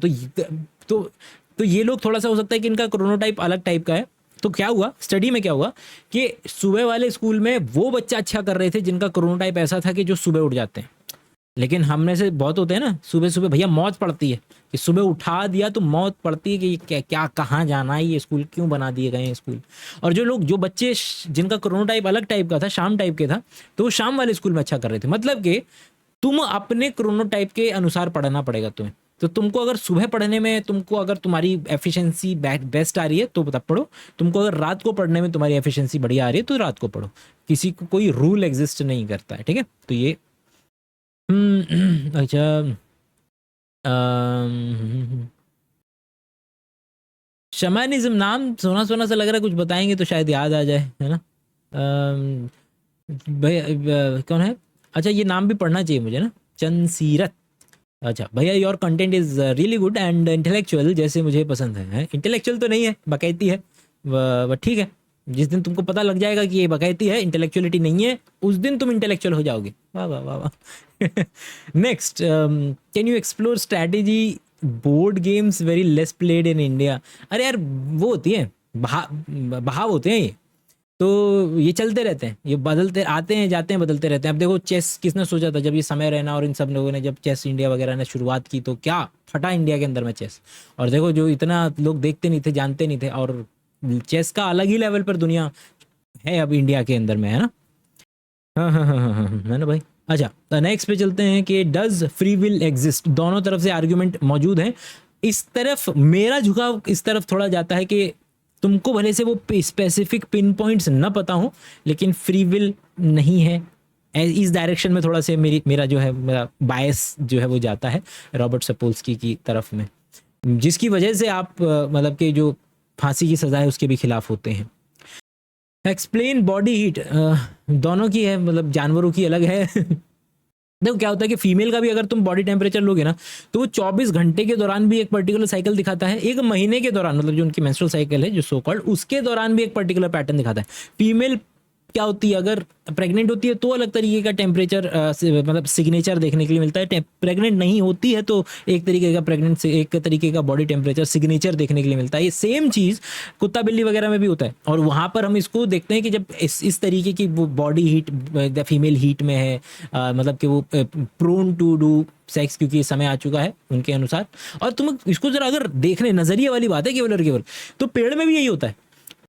तो ये लोग थोड़ा सा हो सकता है कि इनका क्रोनोटाइप अलग टाइप का है। तो क्या हुआ स्टडी में, क्या हुआ कि सुबह वाले स्कूल में वो बच्चा अच्छा कर रहे थे जिनका क्रोनोटाइप ऐसा था कि जो सुबह उठ जाते हैं। लेकिन हम में से बहुत होते हैं ना, सुबह सुबह भैया मौत पड़ती है कि सुबह उठा दिया तो मौत पड़ती है कि क्या क्या कहाँ जाना है, ये स्कूल क्यों बना दिए गए हैं स्कूल। और जो बच्चे जिनका क्रोनोटाइप अलग टाइप का था, शाम टाइप के था, तो वो शाम वाले स्कूल में अच्छा कर रहे थे। मतलब कि तुम अपने क्रोनोटाइप के अनुसार पढ़ना पड़ेगा तुम्हें। तो तुमको अगर सुबह पढ़ने में अगर तुम्हारी एफिशिएंसी बेस्ट आ रही है तो तब पढ़ो। तुमको अगर रात को पढ़ने में तुम्हारी एफिशिएंसी बढ़िया आ रही है तो रात को पढ़ो। किसी को कोई रूल एग्जिस्ट नहीं करता है, ठीक है? तो ये अच्छा, शमानिज्म नाम सोना सोना सा लग रहा है, कुछ बताएंगे तो शायद याद आ जाए, है ना? भैया कौन है? अच्छा ये नाम भी पढ़ना चाहिए मुझे ना, चंसीरत। अच्छा भैया your content is really good and intellectual, जैसे मुझे पसंद है। इंटेलेक्चुअल तो नहीं है, बकैती है, ठीक है। जिस दिन तुमको पता लग जाएगा कि ये बकैती है, इंटेलेक्चुअलिटी नहीं है, उस दिन तुम इंटेलेक्चुअल हो जाओगे। वाह वाह वाह वाह। Next, can you explore strategy board games very less played in India? अरे यार वो होती है बहाव होते हैं ये, तो ये चलते रहते हैं, ये बदलते आते हैं जाते हैं, बदलते रहते हैं। अब देखो चेस किसने सोचा था, जब ये समय रहना और इन सब लोगों ने जब चेस इंडिया वगैरह ने शुरुआत की तो क्या फटा इंडिया के अंदर में चेस। और देखो जो इतना लोग देखते नहीं थे, जानते नहीं थे, और चेस का अलग ही लेवल पर दुनिया है अब इंडिया के अंदर में, है ना? हाँ, है ना भाई। अच्छा नेक्स्ट पे चलते हैं कि डज फ्री विल एग्जिस्ट। दोनों तरफ से आर्ग्यूमेंट मौजूद हैं। इस तरफ मेरा झुकाव इस तरफ थोड़ा जाता है कि तुमको भले से वो स्पेसिफिक पिन पॉइंट्स न पता हो, लेकिन फ्री विल नहीं है। इस डायरेक्शन में थोड़ा से मेरा जो है, मेरा बायस जो है वो जाता है रॉबर्ट सपोल्स्की की तरफ में, जिसकी वजह से आप मतलब कि जो फांसी की सजा है उसके भी खिलाफ होते हैं। एक्सप्लेन बॉडी हीट, दोनों की है, मतलब जानवरों की अलग है। देखो क्या होता है कि फीमेल का भी अगर तुम बॉडी टेम्परेचर लोगे ना, तो वो 24 घंटे के दौरान भी एक पर्टिकुलर साइकिल दिखाता है, एक महीने के दौरान, मतलब जो उनकी मेंस्ट्रुअल साइकिल है जो सो कॉल्ड, उसके दौरान भी एक पर्टिकुलर पैटर्न दिखाता है। फीमेल क्या होती है, अगर प्रेग्नेंट होती है तो अलग तरीके का टेम्परेचर मतलब सिग्नेचर देखने के लिए मिलता है। प्रेग्नेंट नहीं होती है तो एक तरीके का बॉडी टेम्परेचर सिग्नेचर देखने के लिए मिलता है। ये सेम चीज़ कुत्ता बिल्ली वगैरह में भी होता है, और वहाँ पर हम इसको देखते हैं कि जब इस तरीके की वो बॉडी हीट फीमेल हीट में है, मतलब कि वो प्रोन टू डू सेक्स, क्योंकि समय आ चुका है उनके अनुसार। और तुम इसको जरा अगर देखने, नजरिए वाली बात है केवल और केवल, तो पेड़ में भी यही होता है।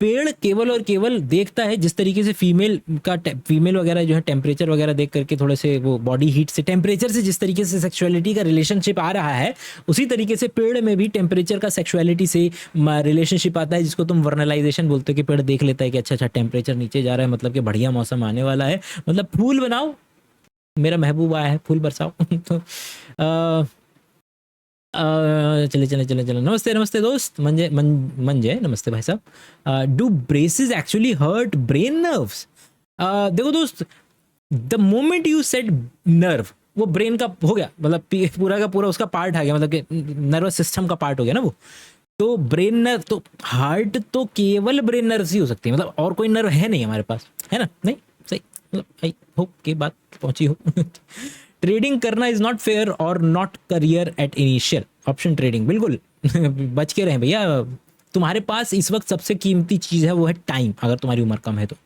पेड़ केवल और केवल देखता है जिस तरीके से फीमेल वगैरह जो है टेम्परेचर वगैरह देख करके थोड़े से वो बॉडी हीट से टेम्परेचर से जिस तरीके से सेक्सुअलिटी का रिलेशनशिप आ रहा है, उसी तरीके से पेड़ में भी टेम्परेचर का सेक्सुअलिटी से रिलेशनशिप आता है, जिसको तुम वर्नलाइजेशन बोलते हो कि पेड़ देख लेता है कि अच्छा अच्छा टेम्परेचर नीचे जा रहा है, मतलब कि बढ़िया मौसम आने वाला है, मतलब फूल बनाओ, मेरा महबूब आया है, फूल बरसाओ। तो चले चले चले चले, नमस्ते नमस्ते दोस्त मंजय, नमस्ते भाई साहब। Do braces actually hurt brain nerves? देखो दोस्त, the moment you said nerve, वो ब्रेन का हो गया, मतलब पूरा का पूरा उसका पार्ट आ गया, मतलब कि नर्वस सिस्टम का पार्ट हो गया ना वो। तो ब्रेन नर्व तो, हार्ट तो केवल ब्रेन नर्व ही हो सकती है, मतलब और कोई नर्व है नहीं हमारे पास, है ना? नहीं सही, मतलब आई होप की बात पहुंची हो। ट्रेडिंग करना इज नॉट फेयर और not career at initial option trading, बिल्कुल बच के रहें भैया। तुम्हारे पास इस वक्त सबसे कीमती चीज है वो है टाइम, अगर तुम्हारी उम्र कम है तो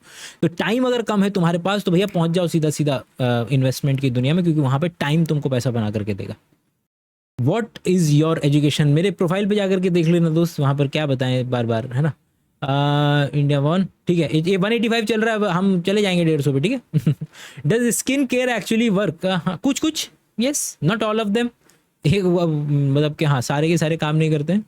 टाइम अगर कम है तुम्हारे पास तो भैया पहुंच जाओ सीधा सीधा इन्वेस्टमेंट की दुनिया में, क्योंकि वहां पे टाइम तुमको पैसा बना करके देगा। What is your education? मेरे प्रोफाइल पे जाकर के देख लेना दोस्त, वहां पर क्या बताएं बार बार, है ना? इंडिया वन, ठीक है, ये 185 चल रहा है, हम चले जाएंगे 150 पे, ठीक है। Does skin care actually work? कुछ कुछ, yes, not all of them, मतलब कि हाँ सारे के सारे काम नहीं करते हैं।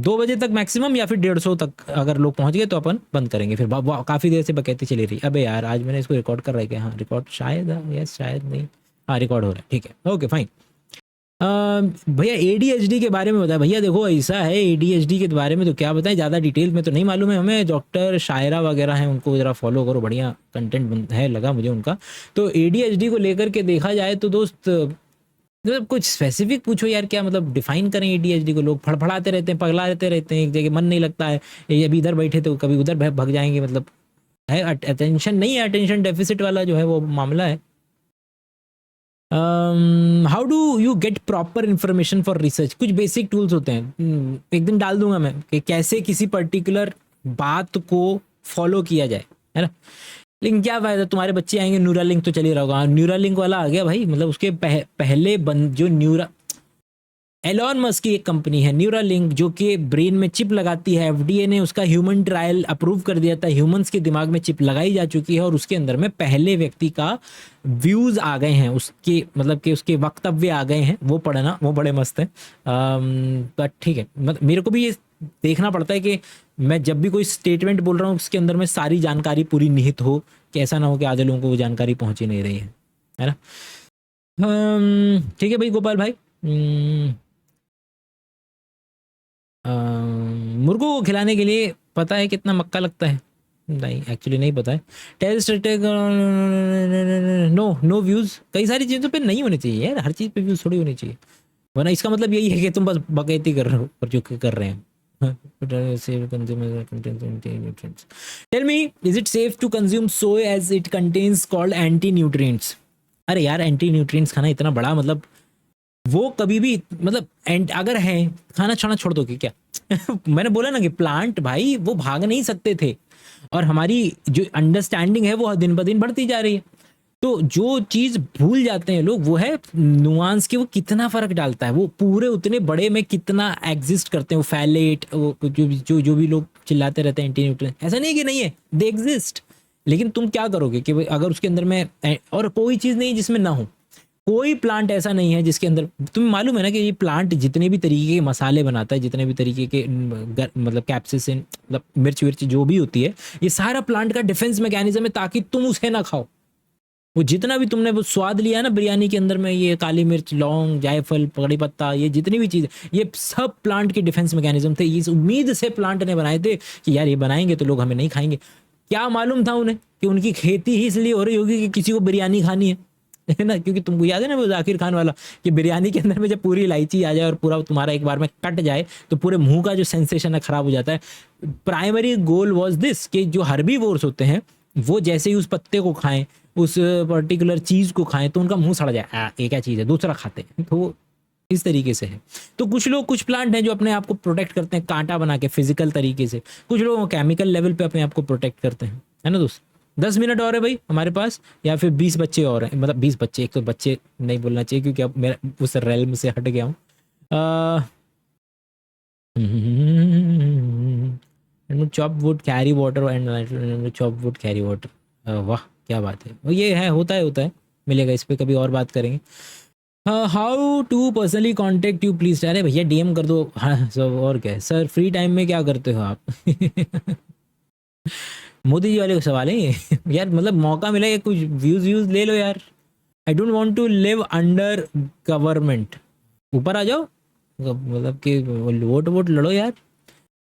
2 बजे तक मैक्सिमम, या फिर 150 तक अगर लोग पहुंच गए तो अपन बंद करेंगे, फिर काफ़ी देर से बकैती चली रही। अबे यार आज मैंने इसको रिकॉर्ड कर रहा है क्या? हाँ रिकॉर्ड शायद, यस शायद नहीं, हाँ रिकॉर्ड हो रहा है, ठीक है, ओके फाइन। भैया एडीएचडी के बारे में बताया। भैया देखो ऐसा है, एडीएचडी के बारे में तो क्या बताएं, ज़्यादा डिटेल में तो नहीं मालूम है हमें, डॉक्टर शायरा वगैरह हैं उनको ज़रा फॉलो करो, बढ़िया कंटेंट है लगा मुझे उनका। तो एडीएचडी को लेकर के देखा जाए तो दोस्त, मतलब कुछ स्पेसिफिक पूछो यार, क्या मतलब डिफाइन करें एडीएचडी को? लोग फड़फड़ाते रहते हैं, पगला रहते हैं, एक जगह मन नहीं लगता है, ये अभी इधर बैठे तो कभी उधर भग जाएंगे, मतलब है अटेंशन नहीं है, अटेंशन डेफिसिट वाला जो है वो मामला है। How do you get proper information for research? कुछ बेसिक टूल्स होते हैं, एक दिन डाल दूंगा मैं कि कैसे किसी पर्टिकुलर बात को फॉलो किया जाए, है ना? लेकिन क्या फायदा, तुम्हारे बच्चे आएंगे, न्यूरा लिंक तो चल ही रहा होगा, न्यूरा लिंक वाला आ गया भाई, मतलब उसके पहले जो एलॉन मस्क की एक कंपनी है न्यूरालिंक, जो कि ब्रेन में चिप लगाती है, एफडीए ने उसका ह्यूमन ट्रायल अप्रूव कर दिया था, ह्यूमंस के दिमाग में चिप लगाई जा चुकी है और उसके अंदर में पहले व्यक्ति का व्यूज आ गए हैं, उसके मतलब कि उसके वक्तव्य आ गए हैं, वो पढ़ना, वो बड़े मस्त है। बट ठीक है, मेरे को भी ये देखना पड़ता है कि मैं जब भी कोई स्टेटमेंट बोल रहा हूँ उसके अंदर में सारी जानकारी पूरी निहित हो, कि ऐसा ना हो कि आधे लोगों को वो जानकारी पहुंच ही नहीं रही है ना? ठीक है भाई गोपाल भाई। मुर्गों को खिलाने के लिए पता है कितना मक्का लगता है? नहीं एक्चुअली नहीं पता है। टेल स्ट्रेटेग, नो व्यूज, कई सारी चीज़ों पे नहीं होने चाहिए यार, हर चीज़ पे व्यूज थोड़ी होनी चाहिए, वरना इसका मतलब यही है कि तुम बस बकैती कर रहे हो और जो कर रहे हैं। Tell me, is it safe to consume soy as it contains called anti nutrients? अरे यार एंटी न्यूट्रिएंट्स खाना इतना बड़ा, मतलब वो कभी भी, मतलब अगर है खाना छाना छोड़ दो कि क्या? मैंने बोला ना कि प्लांट भाई वो भाग नहीं सकते थे, और हमारी जो अंडरस्टैंडिंग है वो दिन ब दिन बढ़ती जा रही है, तो जो चीज भूल जाते हैं लोग वो है नुआंस की, वो कितना फर्क डालता है, वो पूरे उतने बड़े में कितना एग्जिस्ट करते हैं, वो फैलेट, वो जो भी लोग चिल्लाते रहते हैं एंटी न्यूट्रिएंट, ऐसा नहीं कि नहीं है, दे एग्जिस्ट। लेकिन तुम क्या करोगे कि अगर उसके अंदर में, और कोई चीज नहीं जिसमें ना हो, कोई प्लांट ऐसा नहीं है जिसके अंदर, तुम्हें मालूम है ना कि ये प्लांट जितने भी तरीके के मसाले बनाता है, जितने भी तरीके के मतलब कैप्सिसिन, मतलब मिर्च विर्च जो भी होती है, ये सारा प्लांट का डिफेंस मैकेनिज्म है ताकि तुम उसे ना खाओ। वो जितना भी तुमने वो स्वाद लिया ना बिरयानी के अंदर में, ये काली मिर्च, लौंग, जायफल, कड़ी पत्ता, ये जितनी भी चीज़, ये सब प्लांट के डिफेंस मैकेनिज्म थे, इस उम्मीद से प्लांट ने बनाए थे कि यार ये बनाएंगे तो लोग हमें नहीं खाएंगे। क्या मालूम था उन्हें कि उनकी खेती ही इसलिए हो रही होगी कि किसी को बिरयानी खानी है ना? क्योंकि तुमको याद है ना वो जाकिर खान वाला, कि बिरयानी के अंदर में जब पूरी इलायची आ जाए और पूरा तुम्हारा एक बार में कट जाए तो पूरे मुंह का जो सेंसेशन है खराब हो जाता है। प्राइमरी गोल वाज दिस, कि जो हर्बीवोर्स होते हैं वो जैसे ही उस पत्ते को खाएं, उस पर्टिकुलर चीज को खाएं, तो उनका मुंह सड़ जाए, ये क्या चीज है, दूसरा खाते हैं, तो इस तरीके से है। तो कुछ लोग, कुछ प्लांट हैं जो अपने आप को प्रोटेक्ट करते हैं कांटा बना के फिजिकल तरीके से, कुछ लोग केमिकल लेवल पे अपने आप को प्रोटेक्ट करते हैं, है ना दोस्त? 10 मिनट और है भाई हमारे पास, या फिर 20 बच्चे और हैं, मतलब 20 बच्चे, एक तो बच्चे नहीं बोलना चाहिए क्योंकि अब मेरा उस रेलम से हट गया हूँ। Chop wood carry water and chop wood carry water. वाह क्या बात है, वो ये है, होता है, मिलेगा, इस पे कभी और बात करेंगे। How to personally contact you please. अरे भैया डीएम कर दो। हाँ सब, और क्या है सर, फ्री टाइम में क्या करते हो आप? मोदी जी वाले सवाल है ये। यार मतलब मौका मिला है, कुछ व्यूज ले लो यार। I don't want to live under government. ऊपर आ जाओ, मतलब कि वोट लड़ो यार।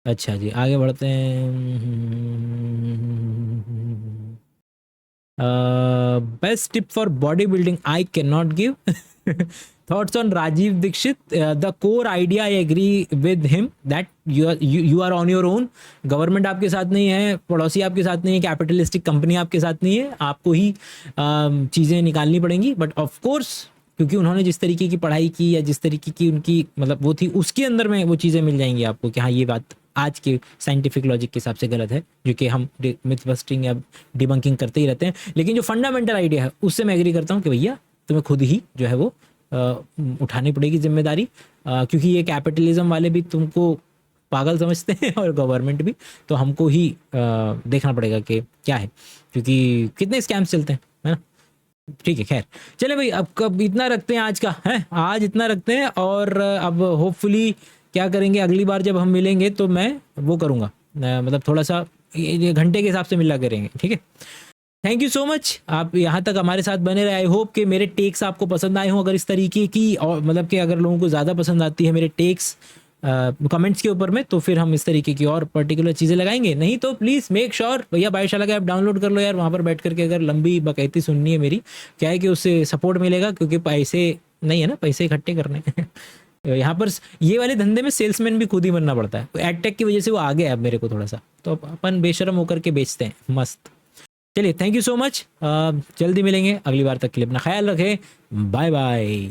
अच्छा जी आगे बढ़ते हैं। Best tip for body building I can not give. Thoughts on Rajiv Dixit. The core idea I agree with him that you are on your own. Government आपके साथ नहीं है, पड़ोसी आपके साथ नहीं है, कैपिटलिस्टिक कंपनी आपके साथ नहीं है, आपको ही चीज़ें निकालनी पड़ेंगी। बट ऑफ कोर्स क्योंकि उन्होंने जिस तरीके की पढ़ाई की या जिस तरीके की उनकी मतलब वो थी, उसके अंदर में वो चीज़ें मिल जाएंगी आपको कि हाँ ये बात आज के साइंटिफिक लॉजिक के हिसाब से गलत है, जो कि हम मिथ बस्टिंग या डिबंकिंग करते ही रहते हैं। लेकिन जो फंडामेंटल आइडिया है उससे मैं एग्री करता हूँ कि भैया तुम्हें खुद ही जो है वो उठानी पड़ेगी जिम्मेदारी, क्योंकि ये कैपिटलिज्म वाले भी तुमको पागल समझते हैं और गवर्नमेंट भी, तो हमको ही देखना पड़ेगा कि क्या है, क्योंकि कितने स्कैम्स चलते हैं, है ना। ठीक है खैर चले भाई, अब कब इतना रखते हैं आज का, है आज इतना रखते हैं। और अब होपफुली क्या करेंगे, अगली बार जब हम मिलेंगे तो मैं वो करूँगा, मतलब थोड़ा सा ये घंटे के हिसाब से मिला करेंगे, ठीक है। थैंक यू सो मच, आप यहाँ तक हमारे साथ बने रहे। आई होप कि मेरे टेक्स आपको पसंद आए हों। अगर इस तरीके की, और मतलब कि अगर लोगों को ज़्यादा पसंद आती है मेरे टेक्स कमेंट्स के ऊपर में, तो फिर हम इस तरीके की और पर्टिकुलर चीज़ें लगाएंगे। नहीं तो प्लीज़ मेक श्योर भैया बायोशाला का ऐप डाउनलोड कर लो यार, वहाँ पर बैठ करके अगर लंबी बकैती सुननी है मेरी, क्या है कि उससे सपोर्ट मिलेगा, क्योंकि पैसे नहीं है ना, पैसे इकट्ठे करने। यहाँ पर ये वाले धंधे में सेल्समैन भी खुद ही बनना पड़ता है। एडटेक की वजह से वो आगे है अब मेरे को थोड़ा सा, तो अपन बेशरम होकर के बेचते हैं मस्त। चलिए थैंक यू सो मच, जल्दी मिलेंगे अगली बार, तक के लिए अपना ख्याल रखें, बाय बाय।